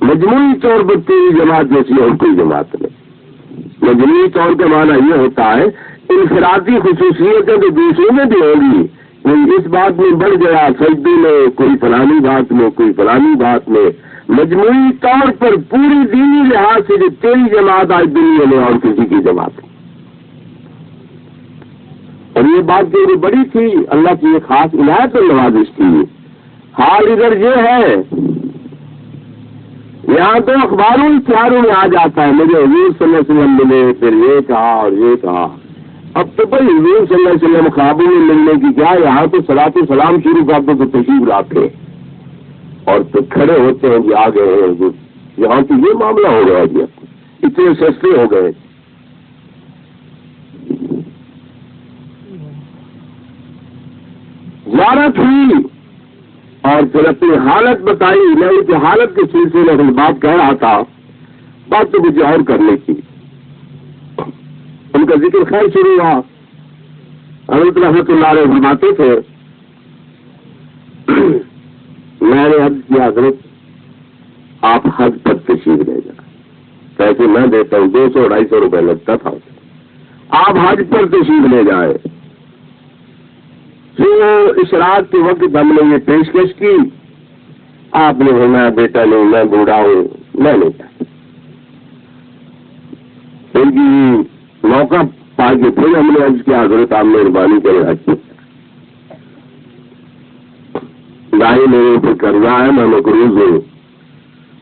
مجموعی طور پر تیری جماعت جیسی اور کوئی جماعت نہیں. مجموعی طور کا معنی یہ ہوتا ہے انفرادی خصوصیتیں تو دوسروں میں بھی ہوگی، کوئی اس بات میں بڑھ گیا سجدے میں، کوئی فلانی بات میں، کوئی فلانی بات میں. مجموعی طور پر پوری دینی لحاظ سے جو تیری جماعت آج دنیا میں اور کسی کی جماعت. اور یہ بات جو بڑی تھی، اللہ کی یہ خاص عنایت اور نوازش تھی. حال ادھر یہ ہے، یہاں تو اخباروں اشتہاروں میں آ جاتا ہے مجھے حضور صلی اللہ علیہ وسلم ملے، پھر یہ کہا اور یہ کہا. اب تو بھائی حضور صلی اللہ علیہ وسلم خوابوں میں ملنے کی کیا، یہاں تو صلاۃ و سلام شروع کر دو تو تشریف لاتے اور تو کھڑے ہوتے ہیں جی آ گئے ہیں حضور. یہاں تو یہ معاملہ ہو گیا جی، اتنے سستے ہو گئے. زیارت ہوئی اور پھر اپنی حالت بتائی. میں ان کی حالت کے سلسلے میں بات کہہ رہا تھا، بات تو مجھے اور کرنے کی. ان کا ذکر خیر شروع ہوا. حضرت رحمۃ اللہ علیہ فرماتے تھے میں نے عرض کیا حضرت آپ حج پر تشریف لے جائیں. پیسے میں دیتا ہوں، 200-250 روپے لگتا تھا. آپ حج پر تشریف لے جائیں. اشراق کے وقت ہم نے یہ پیشکش کی، آپ نے ہونا بیٹا نہیں میں بوڑھا ہوں میں نہیں چاہتا. ان کی موقع پا کے پھر ہم نے عرض کیا حضرت آپ مہربانی کرے حج بھائی میرے اوپر قرضہ ہے، میں مقروض ہوں.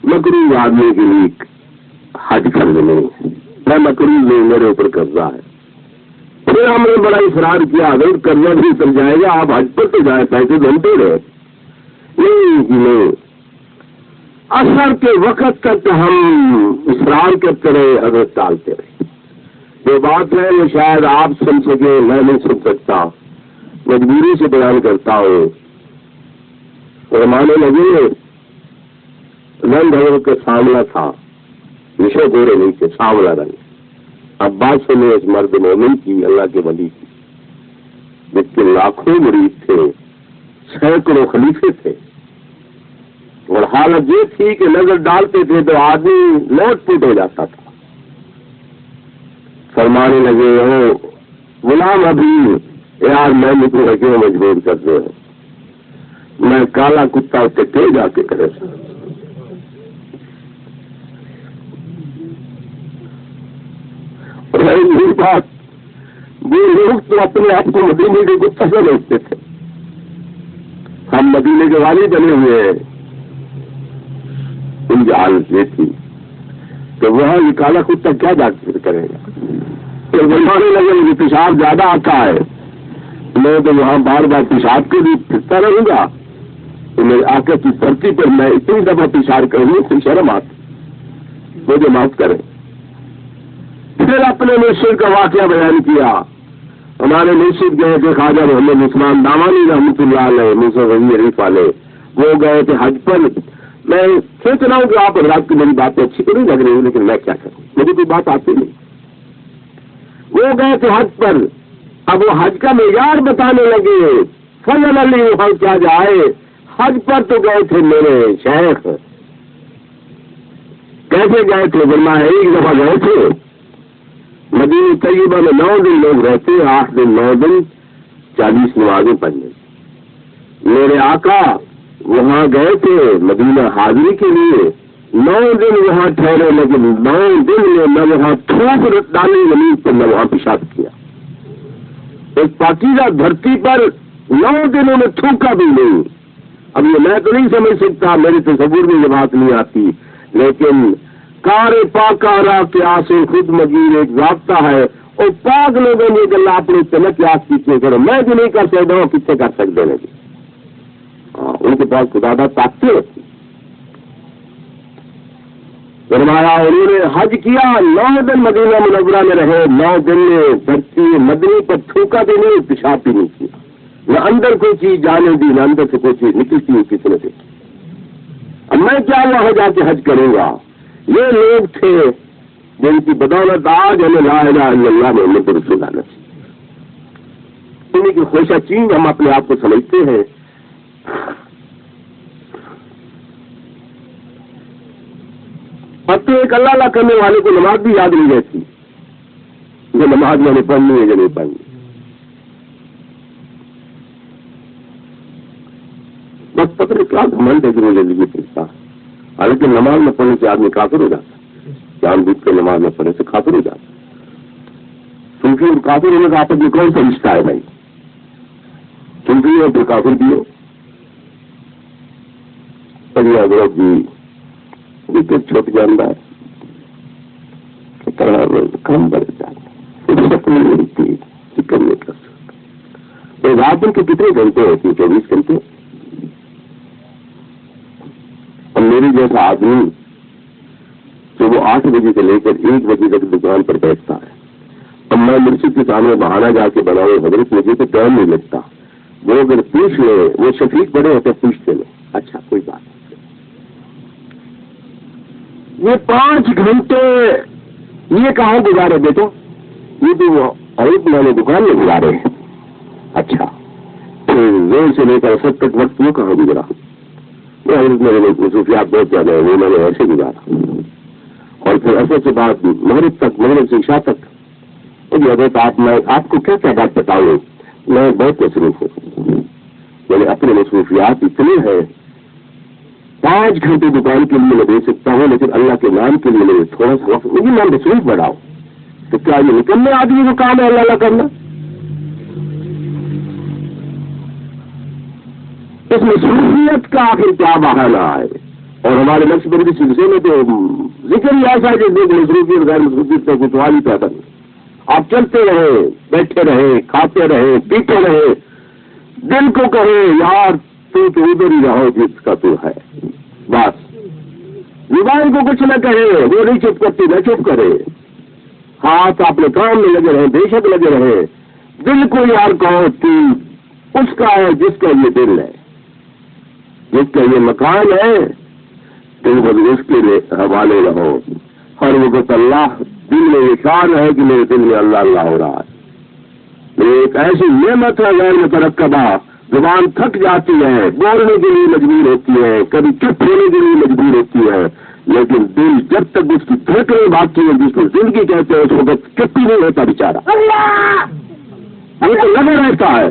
مقروض آدمی کے لیے حج قرض نہیں ہے، میں مقروض ہوں، میرے اوپر قرضہ ہے. پھر ہم نے بڑا اصرار کیا حضرت قرضہ بھی چل جائے گا، آپ حج پر تو جائیں، پیسے دھنتے رہے. نہیں اثر کے وقت تک ہم اصرار کرتے رہے، حضرت ٹالتے رہے. جو بات ہے وہ شاید آپ سن سکے، میں نہیں سن سکتا، مجبوری سے بیان کرتا ہوں. فرمانے لگے رنگ حضرت کا سامنا تھا، نشے گورے نہیں تھے، سامنا رنگ. اب بات سنیں اس مرد مومن کی، اللہ کے ولی کی، جس کے لاکھوں مرید تھے، سینکڑوں خلیفے تھے. اور حالت یہ تھی کہ نظر ڈالتے تھے تو آدمی لوٹ پوٹ ہو جاتا تھا. فرمانے لگے ہو غلام ابھی یار میں نے تو کیوں مجبور کرتے ہو, میں کالا کتا اسے کہ جا کے کرے. یہ بات وہ لوگ تو اپنے آپ کو مدینے کے کتا سمجھتے تھے. ہم مدینے کے والی بنے ہوئے ہیں. ان کی حالت یہ تھی کہ وہاں یہ کالا کتا کیا جا کے کرے گا. تو بنانے لگے مجھے پیشاب زیادہ آتا ہے, میں تو وہاں بار بار پیشاب کے لیے پھرتا رہوں گا تو میرے آ کے کی دھرتی پر میں اتنی دفعہ پیشاب کروں تو شرم آتی, مجھے معاف کریں. پھر اپنے مرشد کا واقعہ بیان کیا. ہمارے مرشد گئے تھے خواجہ محمد عثمان دامانی رحمۃ اللہ علیہ موسیٰ غنی عریف والے, وہ گئے تھے حج پر. میں سوچ رہا ہوں کہ آپ حضرات کی میری باتیں اچھی تو نہیں لگ رہی, لیکن میں کیا کروں, مجھے کوئی بات آتی نہیں. وہ گئے تھے حج پر. اب وہ حج کا معیار بتانے لگے. فضل علی وہاں کیا جائے, حج پر تو گئے تھے میرے شیخ. کیسے گئے تھے؟ فرمایا ایک دفعہ گئے تھے مدینہ طیبہ میں 9 دن لوگ رہتے, 8 دن 9 دن 40 نمازیں پڑھنے. میرے آقا وہاں گئے تھے مدینہ حاضری کے لیے, 9 دن وہاں ٹھہرے, لیکن 9 دن میں نہ وہاں تھوک ڈالی زمین پر نہ وہاں پیشاب کیا. اس پاکیزہ دھرتی پر 9 دنوں میں تھوکا بھی نہیں. اب یہ میں تو نہیں سمجھ سکتا, میرے تصور میں یہ بات نہیں آتی, لیکن کار پاکارا قیاس خود مگیر ایک ضابطہ ہے. اور پاک لوگوں نے کہ اللہ اپنے تلک قیاس پیچھے کرو, میں بھی نہیں کر سکتا ہوں, کتنے کر سکتے ہیں. ان کے پاس خدا طاقتیں ہوتی. فرمایا انہوں نے حج کیا, 9 دن مدینہ منورہ میں رہے, 9 دن میں دھرتی مدنی پر تھوکا بھی نہیں, پیشاب بھی نہیں کیا, نہ اندر کوئی چیز جانے دی, نہ اندر سے کوئی چیز نکلتی ہوئی کسی نے دیکھی. اب میں کیا وہاں جا کے حج کروں گا. یہ لوگ تھے جن کی بدولت آج ہمیں لا الہ الا اللہ محمد رسول اللہ, انہیں کی خوشہ چیز ہم اپنے آپ کو سمجھتے ہیں. اب تو ایک اللہ اللہ کرنے والے کو نماز بھی یاد نہیں رہتی, جو نماز میں نے پڑھنی ہے یا نہیں پڑھنی. بس پتہ نہیں کیا گھمنڈ ہے کہ مجھے زندگی پڑتا, حالانکہ نماز میں پڑھنے سے آدمی کافر ہو جاتا, جان بوجھ کے نماز میں پڑھنے سے کافر ہو جاتا. صوفی اور کافر ہونے کا آپس میں کون سا رشتہ ہے بھائی؟ صوفی اور پھر کافر بھی ہو. حضرت جی چھوٹ جانا ہے, کم بڑھ جاتا, فکر نہیں کر سکتا. رات دن کے کتنے گھنٹے ہوتی ہیں؟ 24 گھنٹے. اور میری جیسا آدمی جو وہ 8 بجے سے لے کر 1 بجے تک دکان پر بیٹھتا ہے, اب میں مرشد کے سامنے بہانا جا کے بناؤں حضرت مجھے تو ٹائم نہیں لگتا. وہ اگر پوچھ لے, وہ شفیق بڑے ہوتے پوچھتے لیں, اچھا کوئی بات نہیں. یہ 5 گھنٹے یہ کہاں گزارے بیٹو؟ یہ تو اور میں نے دکان میں گزارے ہیں. اچھا پھر زور سے لے کر اثر تک وقت وہ کہاں گزرا؟ وہ حضرت میرے مصروفیات بہت زیادہ ہے, وہ میں نے ایسے گزارا. اور پھر اثر سے بعد مغرب تک, مغرب سے عشاء تک. حضرت میں آپ کو کیا بات بتاؤں, میں بہت مصروف ہوں. میں اپنے مصروفیات اتنے ہیں, 5 گھنٹے دکان کے لیے میں دے سکتا ہوں, لیکن اللہ کے نام کے لیے تھوڑا سا وقت مجھے میں مصروف بڑھاؤ. تو کیا یہ نکلنے آدمی کو کام ہے اللہ اللہ کرنا؟ اس مصروفیت کا آخر کیا بہانہ ہے؟ اور ہمارے نقش بندی سلسلے میں تو ذکر ہی ایسا ہے جس میں مصروفیت غیر مصروفیت کا کوئی سوال ہی پیدا نہیں. آپ چلتے رہے, بیٹھے رہے, کھاتے رہے, پیتے رہے, دل کو کہے یار تو ادھر ہی رہو جس کا تو ہے. بس زبان کو کچھ نہ کہے, وہ نہیں چپ کرتی نہ چپ کرے. ہاتھ اپنے کام میں لگے رہے, بے شک لگے رہے. دل کو یار کہو کہ اس کا ہے جس کا یہ دل ہے, جس کا یہ مکان ہے, تم خود اس کے حوالے رہو. ہر وقت اللہ دل میں یہ خیال ہے کہ میرے دل میں اللہ اللہ ہو رہا ہے. ایک ایسی نعمت ہے غیر مترکبہ زبان تھک جاتی ہے، بولنے کے لیے مجبور ہوتی ہے، کبھی چپ ہونے کے لیے مجبور ہوتی ہے، لیکن دل جب تک اس کی دھڑکنیں بھاگتی ہے جس کو زندگی کہتے ہیں اس وقت چپ ہی نہیں ہوتا بیچارہ، وہ تو لگا رہتا ہے۔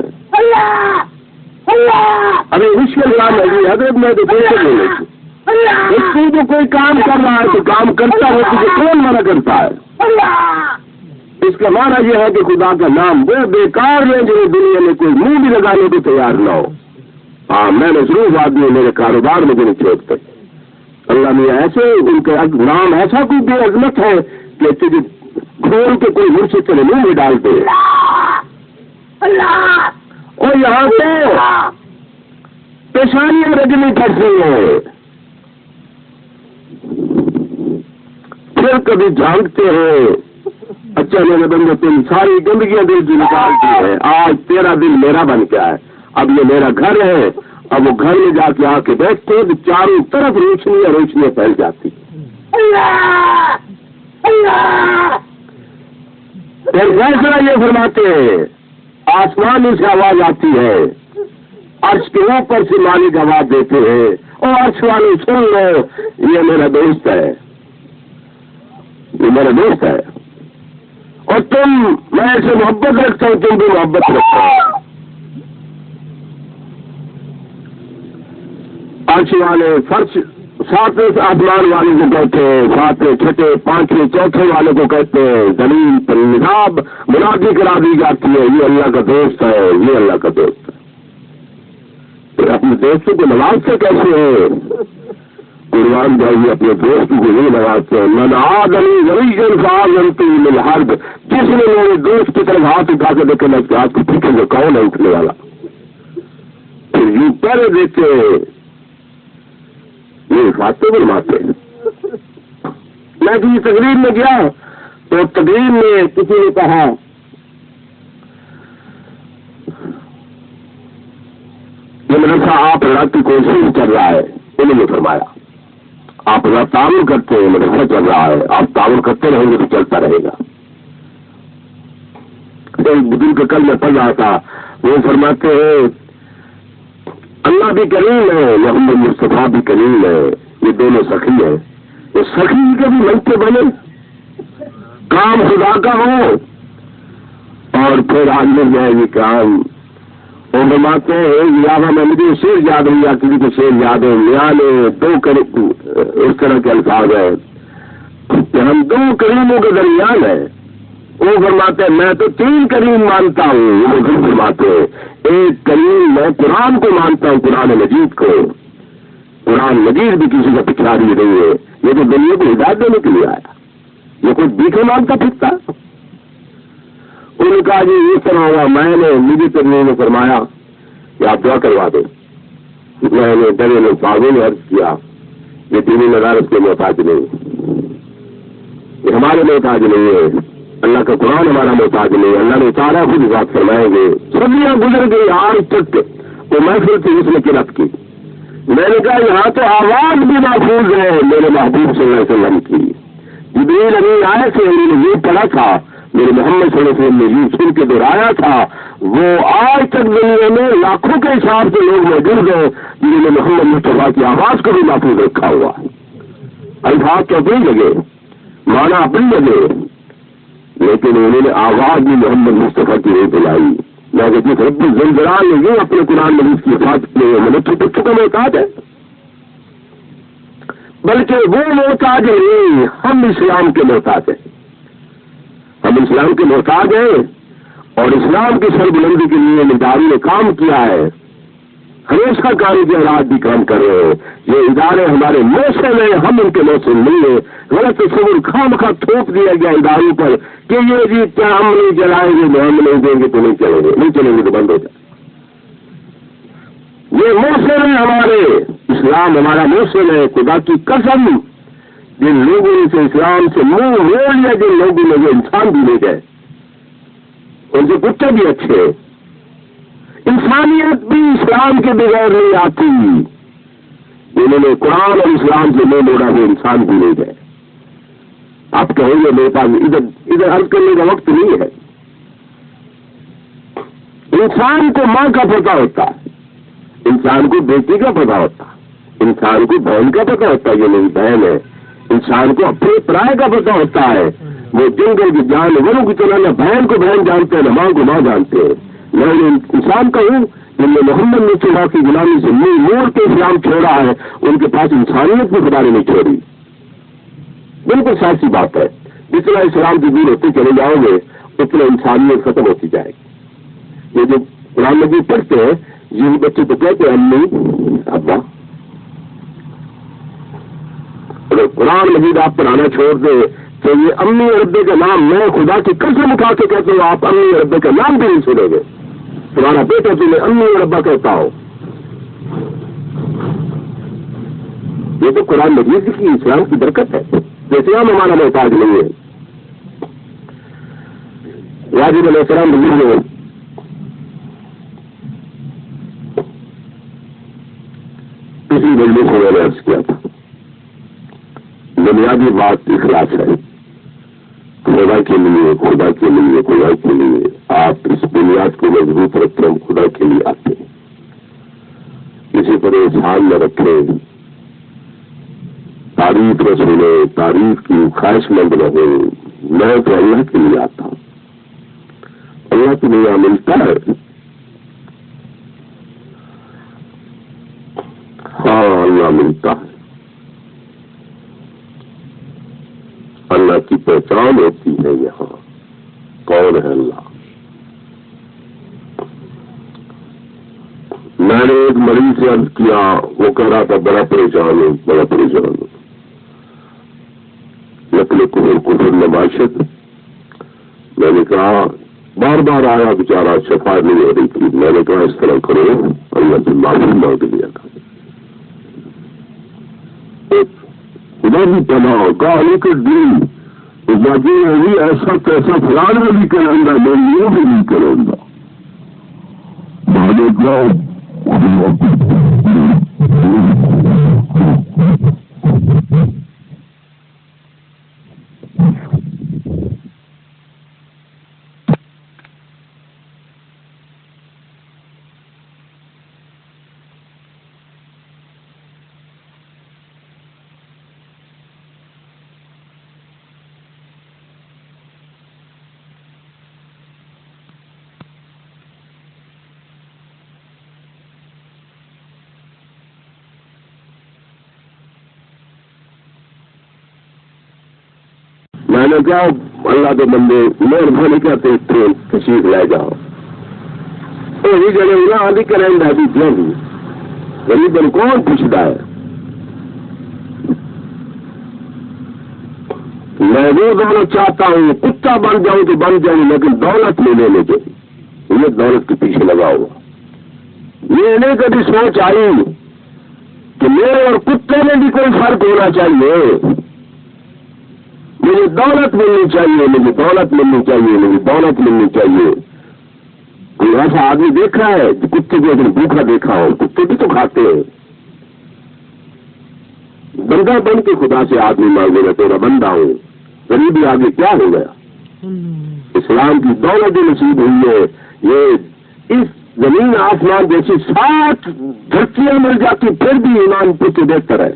ابھی مشکل کام ہے جی حضرت میں تو پیسے نہیں لیتی، اس کو جو کوئی کام کر رہا ہے تو کام کرتا ہے تو کون منع کرتا ہے؟ اس کا معنی یہ ہے کہ خدا کا نام وہ بیکار ہے جو دنیا میں کوئی منہ بھی لگانے کو تیار نہ ہو۔ ہاں میں نے ضرور آدمی میرے کاروبار میں نہیں چھوڑتے، اللہ نے ایسے ان کے نام ایسا کوئی بے عظمت ہے کہ تجھے کھول کے کوئی مرشد سے منہ میں ڈالتے اور یہاں سے پیشانیاں رجنی پھنسی ہیں، پھر کبھی جھانکتے ہیں اچھا میرے بندے تم ساری گندگیاں دل سے نکالتی ہے، آج تیرا دل میرا بن گیا ہے، اب یہ میرا گھر ہے، اب وہ گھر میں جا کے آ کے بیٹھتے تو چاروں طرف روشنیاں روشنیاں پھیل جاتی، پھر فیصلہ یہ فرماتے ہیں آسمان سے آواز آتی ہے، عرش کے اوپر سے مالک آواز دیتے ہیں اور عرش والے سن لو یہ میرا دوست ہے، یہ میرا دوست ہے اور تم میں ایسے محبت رکھتا ہوں تم بھی محبت رکھتا ہوں۔ عرش والے فرش ساتویں آسمان والے کو کہتے ہیں، ساتویں چھٹے پانچویں چوتھے والے کو کہتے ہیں، زمین پر نصاب منادی کرا دی جاتی ہے یہ اللہ کا دوست ہے، یہ اللہ کا دوست ہے۔ پھر اپنے دوستوں کو نوازتے کیسے ہیں؟ قربان جائیے اپنے دوست کو نہیں نوازتے ہیں، من آدمی غریب فاضلتی للحرب، جس نے میرے دوست کی طرف ہاتھ اٹھا کے دیکھے میں اس کے ہاتھ کو پھینکیں گے کون ہے اٹھنے والا، پھر یوں پہلے دیکھتے یہ فاتح بنواتے ہیں۔ میں کسی تقریب میں گیا تو تقریب میں کسی نے کہا یہ مدرسہ آپ رات کی کوشش چل رہا ہے، انہوں نے فرمایا آپ رات تعاون کرتے ہیں مدرسہ چل رہا ہے، آپ تعاون کرتے رہیں گے تو چلتا رہے گا۔ ایک بزرگ کا کل میں پڑھ رہا تھا وہ فرماتے ہیں اللہ بھی کریم ہے محمد مصطفیٰ بھی کریم ہے، یہ دونوں سخی ہیں، وہ سخی کے بھی منصب بنے کام خدا کا ہو اور پھر آج مل جائے گی کام اور فرماتے ہیں یہاں میں مجھے شیر یاد ہوں یا کسی کو شیر یاد ہو میاں نے دو اس طرح کے الفاظ ہیں کہ ہم دو کریموں کے درمیان ہیں، وہ فرماتے ہیں میں تو تین کریم مانتا ہوں، وہ پھر فرماتے ہیں ایک کریم میں قرآن کو مانتا ہوں، قرآن مجید کو، قرآن مجید بھی کسی کا پچھاڑی نہیں ہے، یہ تو دنیا کو ہدایت دینے کے لیے آیا، یہ کوئی بھیکھے مانگتا پھرتا۔ انہوں نے کہا جی اس طرح ہوا، میں نے مجھے کرنے نے فرمایا کہ آپ دعا کروا دیں، میں نے ڈرے نے فاضوں نے عرض کیا یہ دینی مدارس کے محتاج نہیں، یہ ہمارے محتاج نہیں ہے، اللہ کا قرآن ہمارا محتاج نہیں ہے، اللہ نے اتارا خود بات فرمائیں گے، صدیاں گزر گئی آج تک وہ محفل تھی اس نے قرت کی، میں نے کہا یہاں تو آواز بھی محفوظ ہے میرے محبوب صلی اللہ علیہ وسلم کی، جبریل امین آئے تھے انہوں نے یہ پڑھا تھا میرے محمد صلی اللہ علیہ وسلم نے یہ سن کے دہرایا تھا، وہ آج تک دنیا میں لاکھوں کے حساب سے لوگ موجود ہیں جنہوں نے محمد مصطفیٰ کی آواز کو بھی محفوظ رکھا ہوا ہے، الفاظ تو اپنی جگہ مانا اپنی جگہ لیکن انہوں نے آواز بھی محمد مصطفیٰ کی نہیں دلائی، میں جس رب الزلزال نے یہ اپنے قرآن مجید کی حفاظت میں منتخب بچوں کا محتاج ہے، بلکہ وہ محتاج نہیں ہم اسلام کے محتاج ہیں، ہم اسلام کے محتاج ہیں اور اسلام کی سربلندی کے لیے اداروں نے کام کیا ہے، ہمیشہ کام کیا آج بھی کام کر رہے ہیں، یہ ادارے ہمارے موسم ہیں ہم ان کے موسم نہیں ہیں، غلط تصور خواہ تھوپ دیا گیا اداروں پر کہ یہ جی کیا ہم نہیں چلائیں گے ہم نہیں دیں گے تو نہیں چلیں گے، نہیں چلیں گے تو بند ہو جائے، یہ موسم ہے ہمارے، اسلام ہمارا موسم ہے، خدا کی قسم جن لوگوں نے سے اسلام سے منہ موڑ لیا، جن لوگوں نے وہ انسان بھی لے گئے ان سے کتے بھی اچھے، انسانیت بھی اسلام کے بغیر نہیں آتی، انہوں نے قرآن اور اسلام سے منہ موڑا وہ انسان بھی نہیں گئے۔ آپ کہیں گے میرے پاس ادھر عرض کرنے کا وقت نہیں ہے، انسان کو ماں کا پتہ ہوتا ہے، انسان کو بیٹی کا پتا ہوتا، انسان کو بہن کا پتا ہوتا ہے یہ میری بہن ہے، انسان کو اپنے پرائے کا پتا ہوتا ہے. وہ جنگل کی جانوروں کی طرح نہ بہن کو بہن جانتے ہیں نہ ماں کو ماں جانتے ہیں. میں انسان کا ہوں جن نے محمد مصطفیٰ کی غلامی سے منہ موڑ کے اسلام چھوڑا ہے، ان کے پاس انسانیت بھی خدا نے نہیں چھوڑی. بالکل سچی بات ہے. جتنا اسلام سے دور ہوتے چلے جاؤ گے اتنا انسانیت ختم ہوتی جائے گی. یہ جو قرآن مجید پڑھتے ہیں یہ بچے تو کہتے ہیں امی ابا. اگر قرآن مجید آپ پڑھانا چھوڑ دیں تو یہ امی اور ابے کا نام میں خدا کی قسم اٹھا کے کہتا ہوں آپ امی اور ابے کا نام بھی نہیں سنیں گے. تمہارا بیٹا تمہیں امی اور ابا کہتا ہو. یہ تو قرآن مجید کی اسلام کی برکت ہے. اسلام ہمارا محتاج نہیں ہے. واجب علیہ السلام بزرگ نے کسی مجلس میں نے عرض کیا تھا بنیادی بات اخلاص ہے. خدا کے لیے خدا کے لیے خدا کے لیے آپ اس بنیاد کو مضبوط رکھیں. ہم خدا کے لیے آتے ہیں. کسی پر احسان نہ رکھیں. تعریف نہ سنیں. تعریف کی خواہش مند رہے. میں تو اللہ کے لیے آتا ہوں. اللہ کو نہیں ملتا ہے. ہاں اللہ ملتا ہے. اللہ کی پہچان ہوتی ہے یہاں. کون ہے اللہ؟ میں نے ایک مریض سے عرض کیا، وہ کہہ رہا تھا بڑا پریشان ہوں بڑا پریشان ہوں. نقل کفر نباشت. میں نے کہا بار بار آیا بیچارہ شفا نہیں ہو رہی تھی. میں نے کہا اس طرح کرو اللہ سے معافی مانگ لیا تھا. خدا بھی پناہ گالی کے دن بھی ایسا کیسا فرار میں بھی کروں گا میں یہ بھی نہیں کروں گا. میں نے کہا اللہ کے بندے مہربانی کرتے ٹرین تشریف لے جاؤ. وہی جگہ نہ آدھی کریں دادی کیوں بھی غریب کون پوچھتا ہے. میں وہ دولت چاہتا ہوں کتا بن جاؤں تو بن جاؤں لیکن دولت نہیں لینے چاہیے. یہ دولت کے پیچھے لگا ہوا. یہ نہیں کبھی سوچ آئی کہ میرے اور کتے میں بھی کوئی فرق ہونا چاہیے. مجھے دولت ملنی چاہیے مجھے دولت ملنی چاہیے مجھے دولت ملنی چاہیے. کوئی ایسا آدمی دیکھا ہے جو کتے کو اگر بھوکا دیکھا ہو؟ کتے بھی تو کھاتے ہیں. بندہ بن کے خدا سے آدمی مانگے گا تیرا بندہ ہوں. غریبی آگے کیا ہو گیا؟ اسلام کی دولت نصیب ہوئی ہے. یہ اس زمین آسمان جیسی 7 دھرتیاں مل جاتی پھر بھی ایمان پہ بہتر ہے.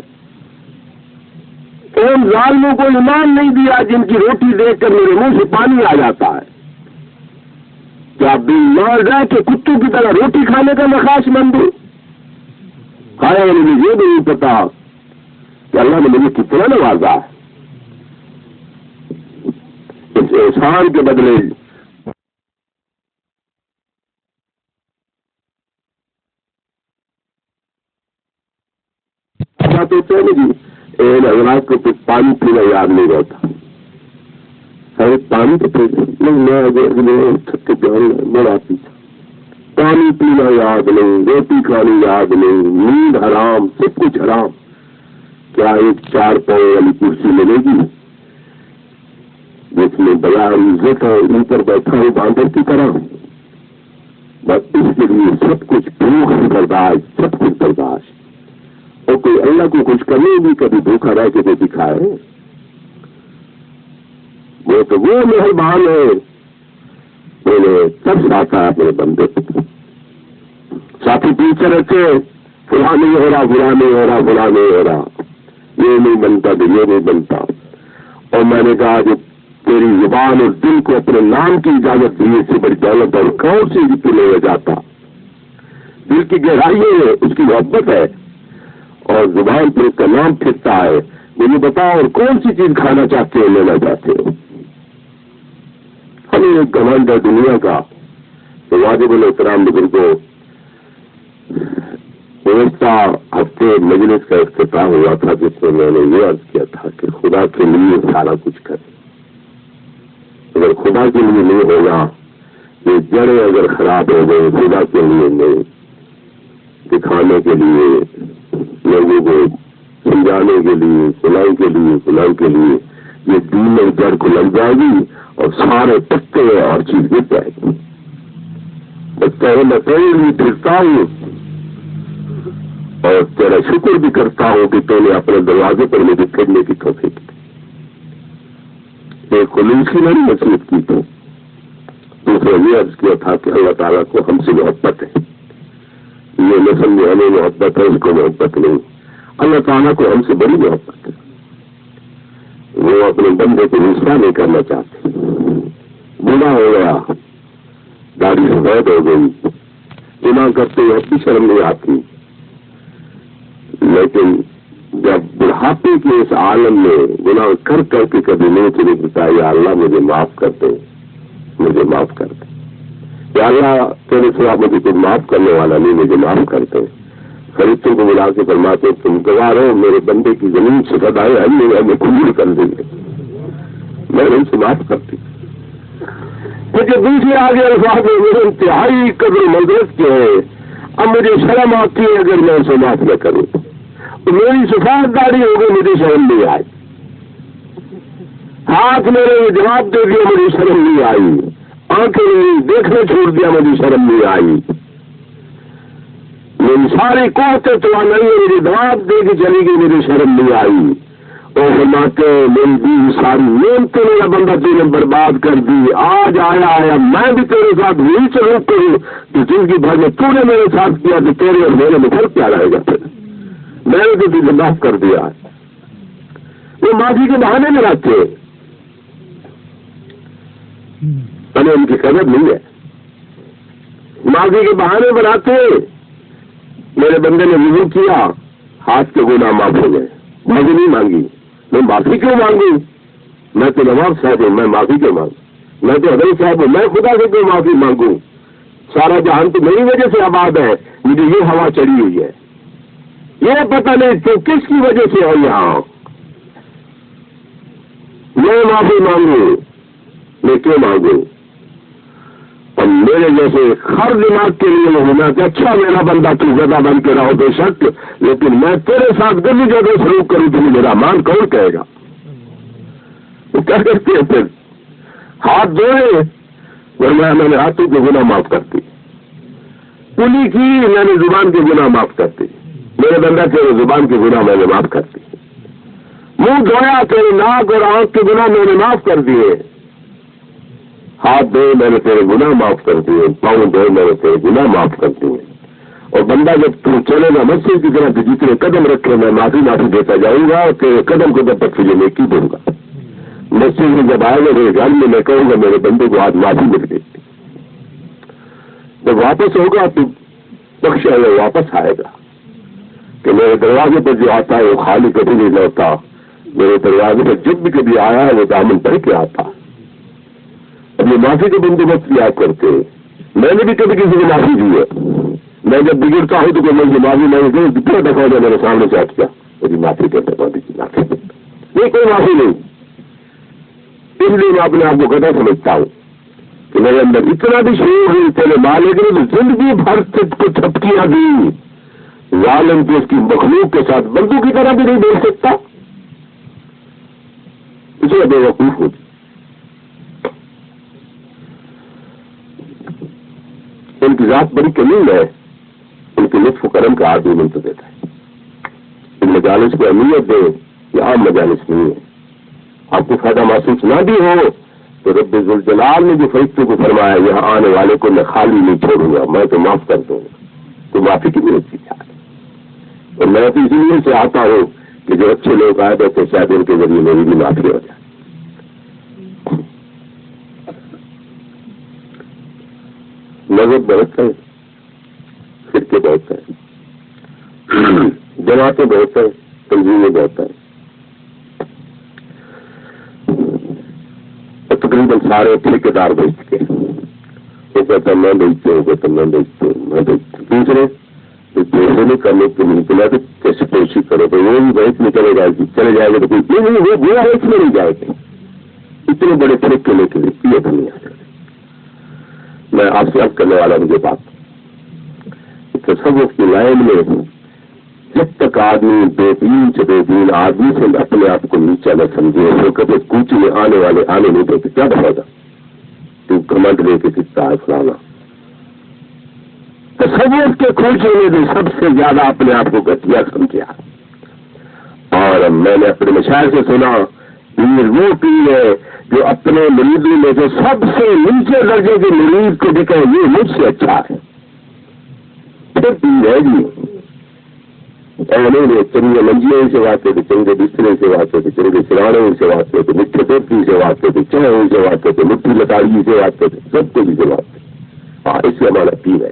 ان ظالموں کو ایمان نہیں دیا جن کی روٹی دیکھ کر میرے منہ سے پانی آ جاتا ہے. کیا بیمار رہ کے کتوں کی طرح روٹی کھانے کا میں خواہش مند ہوں؟ کھایا مجھے یہ بھی نہیں پتا کہ اللہ نے مجھے کتنا نوازا ہے. اس احسان کے بدلے حضرات کو کچھ پانی پینا یاد نہیں رہتا. پانی تو تھک بڑا پیتا. پانی پینا یاد نہیں، روٹی کھانی یاد نہیں، نیند حرام، سب کچھ حرام. کیا ایک 4 پاؤں والی کرسی ملے گی جس میں بڑا عزت ہے اوپر بیٹھا ہوں باندر کی طرح؟ بس اس کے لیے سب کچھ بھوک برداشت سب کچھ برداشت. اور کوئی اللہ کو کچھ کرنے بھی کبھی بھوکا رہ کے تو دکھائے. وہ تو وہ مہربان ہے. میں نے سب ساتھا اپنے بندے ساتھی پوچھتے رہتے ہیں فلاں نہیں ہو رہا، فلاں نہیں ہو رہا، فلاں نہیں ہو رہا، یہ نہیں بنتا تو یہ نہیں بنتا. اور میں نے کہا کہ تیری زبان اور دل کو اپنے نام کی اجازت دی، اس سے بڑی دولت اور کون سی ذکر لے جاتا. دل کی گہرائی ہے، اس کی محبت ہے، اور زبان پر اس کا نام پھرتا ہے. مجھے بتاؤ اور کون سی چیز کھانا چاہتے ہو، لینا چاہتے ہو؟ ہمیں ایک گھمنڈ ہے دنیا کا. تو واجب الاحترام بزرگوں، گزشتہ ہفتے مجلس کا افتتاح ہوا تھا جس میں میں نے یہ عرض کیا تھا کہ خدا کے لیے سارا کچھ کرے. اگر خدا کے لیے نہیں ہوگا، یہ جڑیں اگر خراب ہو گئے خدا کے لیے نہیں، دکھانے کے لیے، لوگوں کو سمجھانے کے لیے، سلائی کے لیے یہ دین میں جڑ کو لگ جائے گی اور سارے پتے اور چیز گر جائے گی. بچہ ہے میں تیرے لیے پھرتا ہوں اور تیرا شکر بھی کرتا ہوں کہ تو نے اپنے دروازے پر مجھے پھرنے کی توفیق دی. ایک خلوصی نے نصیحت کی تھی. دوسرے یہ عرض کیا تھا کہ اللہ تعالیٰ کو ہم سے محبت ہے. یہ نسل میں ہمیں محبت ہے، اس کو محبت نہیں. اللہ تعالیٰ کو ہم سے بڑی محبت ہے. وہ اپنے بندے کو رسوا نہیں کرنا چاہتے. بوڑھا ہو گیا، داڑھی سفید ہو گئی، گناہ کرتے ہوئے اپنی شرم نہیں آتی، لیکن جب بڑھاپے کے اس عالم میں گناہ کر کر کے کبھی نہیں چلے بتایا یا اللہ مجھے معاف کر دے، مجھے معاف کر دے، یا اللہ تیرے سوا مجھے کوئی معاف کرنے والا نہیں، مجھے معاف کر دے. فرشتوں کو بلا کے فرماتے تم گواہ رہو میرے بندے کی زمین سفید آئے ہمیں قبول کر دیں گے، میں ان سے معاف کرتی. کیونکہ دوسرے آگے الفاظ میرے انتہائی قدر منزلت کے ہیں. اب مجھے شرم آتی ہے اگر میں اسے معاف نہ کروں. تو میری سفید داڑھی ہو گئی، مجھے شرم نہیں آئی. ہاتھ میرے جواب دے دیا، مجھے شرم نہیں آئی. آنکھیں دیکھنا چھوڑ دیا، مجھے شرم نہیں آئی. میری ساری قوتیں توانائی مجھے جواب دے کے چلی گئی، مجھے شرم نہیں آئی. اور فرماتے میری دی ساری نعمتیں میرا بندہ تیرے برباد کر دی. آج آیا میں بھی تیرے ساتھ وہی سلوک کروں کہ زندگی بھر میں تو نے میرے ساتھ کیا کہ تیرے اور میرے میں فرق کیا رہے گا. پھر میں نے تو تجھے معاف کر دیا. وہ معافی کے بہانے میں رہتے ہمیں ان کی قدر نہیں ہے. معافی کے بہانے بناتے. میرے بندے نے وضو کیا، ہاتھ کے گناہ معاف ہو گئے، معافی نہیں مانگی. میں معافی کیوں مانگوں؟ میں تو نواب صاحب ہوں، میں معافی کیوں مانگوں؟ میں تو ادھر صاحب ہوں، میں خدا سے کیوں معافی مانگوں؟ سارا جہان تو میری وجہ سے آباد ہے. مجھے یہ ہوا چڑھی ہوئی ہے، یہ پتہ نہیں کہ کس کی وجہ سے ہے. یہاں میں معافی مانگوں، میں کیوں مانگوں؟ اور میرے جیسے ہر دماغ کے لیے وہ ہونا کہ اچھا میرا بندہ تو زیادہ بن کے رہو بے شک، لیکن میں تیرے ساتھ گلی جگہ سلوک کروں تو میرا مان کون کہے گا؟ وہ کیا کرتے ہیں پھر ہاتھ دھوئے ورنہ میں نے ہاتھوں کے گناہ معاف کرتی، کلی کی میں نے زبان کے گناہ معاف کرتی. میرے بندہ تیرے زبان کے گناہ میں نے معاف کرتی. منہ دھویا تیرے ناک اور آنکھ کے گناہ میں نے معاف کر دیے. ہاتھ دھوئے میں نے تیرے گناہ معاف کر دیے. پاؤں دھوئے میں نے تیرے گناہ معاف کر دیے. اور بندہ جب تم چلے گا مسجد کی طرف جتنے قدم رکھے میں معافی دیتا جاؤں گا اور تیرے قدم کو جب تک تجھے نیکی دوں گا. مسجد میں جب آئے گا میرے گھر میں کہوں گا میرے بندے کو آج معافی مل گئی. جب واپس ہوگا تو بخشا ہوا واپس آئے گا کہ میرے دروازے پر جو آتا ہے وہ خالی کبھی نہیں لوٹا. میرے دروازے پر جب بھی کبھی آیا ہے وہ دامن بھر کے آتا. اب یہ معافی کے بندوبست بھی آپ کرتے. میں نے بھی کبھی کسی کو معافی دی ہے. میں جب بگڑتا ہوں تو کوئی مجھے معافی نہیں کروں کتنا دفعہ جو میرے سامنے سے کیا مجھے معافی کرتا معافی نہیں کوئی معافی نہیں. اس لیے میں اپنے آپ کو کہتا سمجھتا ہوں کہ میرے اندر اتنا بھی شعور ہوئی تیرے مالک نے تو زندگی بھر کو تھپکیاں دی. ظالم کو اس کی مخلوق کے ساتھ بندوں کی طرح بھی نہیں دیکھ سکتا. اسے بے وقوف ہوتی. ان کی ذات بڑی کمیل ہے. ان کے لطف و کرم کا آدمی مل تو دیتا ہے. ان مجالس کو اہمیت دے یہ عام مجالس نہیں ہے. آپ کو فائدہ محسوس نہ بھی ہو تو رب ذوالجلال نے جو فرشتوں کو فرمایا یہاں آنے والے کو میں خالی نہیں چھوڑوں گا، میں تو معاف کر دوں گا. تو معافی کی ضرورت تھی کیا؟ اور میں تو اسی لیے سے آتا ہوں کہ جو اچھے لوگ آئے ہوتے شاید ان کے ذریعے میری بھی معافی ہو جائے. مذہب بہت ہے، فرقے بہت ہیں، جماعتیں بہت ہیں، تنظیمیں بہت ہیں، اور تقریباً سارے ٹھیکے دار بیچ کے وہ کہتا میں بیچتے ہوں، کہتا میں بیچتے ہوں، میں بیچتا ہوں. دوسرے پیسے نہیں کرنے کے لیے نکلا تو کیسے کوشش کرو تو وہ بھی بیچ میں چلے جائے گی، چلے جائے گا تو کوئی نہیں، وہ بیچ میں نہیں جائے گا. اتنے بڑے ٹھیکے لے کے یہ تو نہیں آ سکتے. میں آپ سے اب کرنے والا مجھے بات تصوف کی لائن میں جب تک آدمی بے دین سے بے دین آدمی سے اپنے آپ کو نیچا نہ سمجھے، وہ کبھی کوچ میں آنے والے آنے نہیں دیتے، کیا بنے گا تو کمنٹ لے کے کتنا ہے فلانا. تصوف کے کھوجے نے بھی سب سے زیادہ اپنے آپ کو گھٹیا سمجھا. اور میں نے اپنے مشاعر سے سنا پیر وہ پیر ہے جو اپنے مریضوں میں جو سب سے نیچے درجے کے مریض کو بھی کہے یہ مجھ سے اچھا ہے، پھر پیر ہے جی. نہیں چنگے منجیے سے واقع تھے، چنگے بسترے سے واقع تھے، چنگے سرانے سے واقع تھے، مٹھے ٹوپی سے واقع تھے، چائے سے واقع تھے، مٹھی لتاڑی سے واقع تھے، سب کچھ سے واقع. ہاں اس سے ہمارا پیر ہے.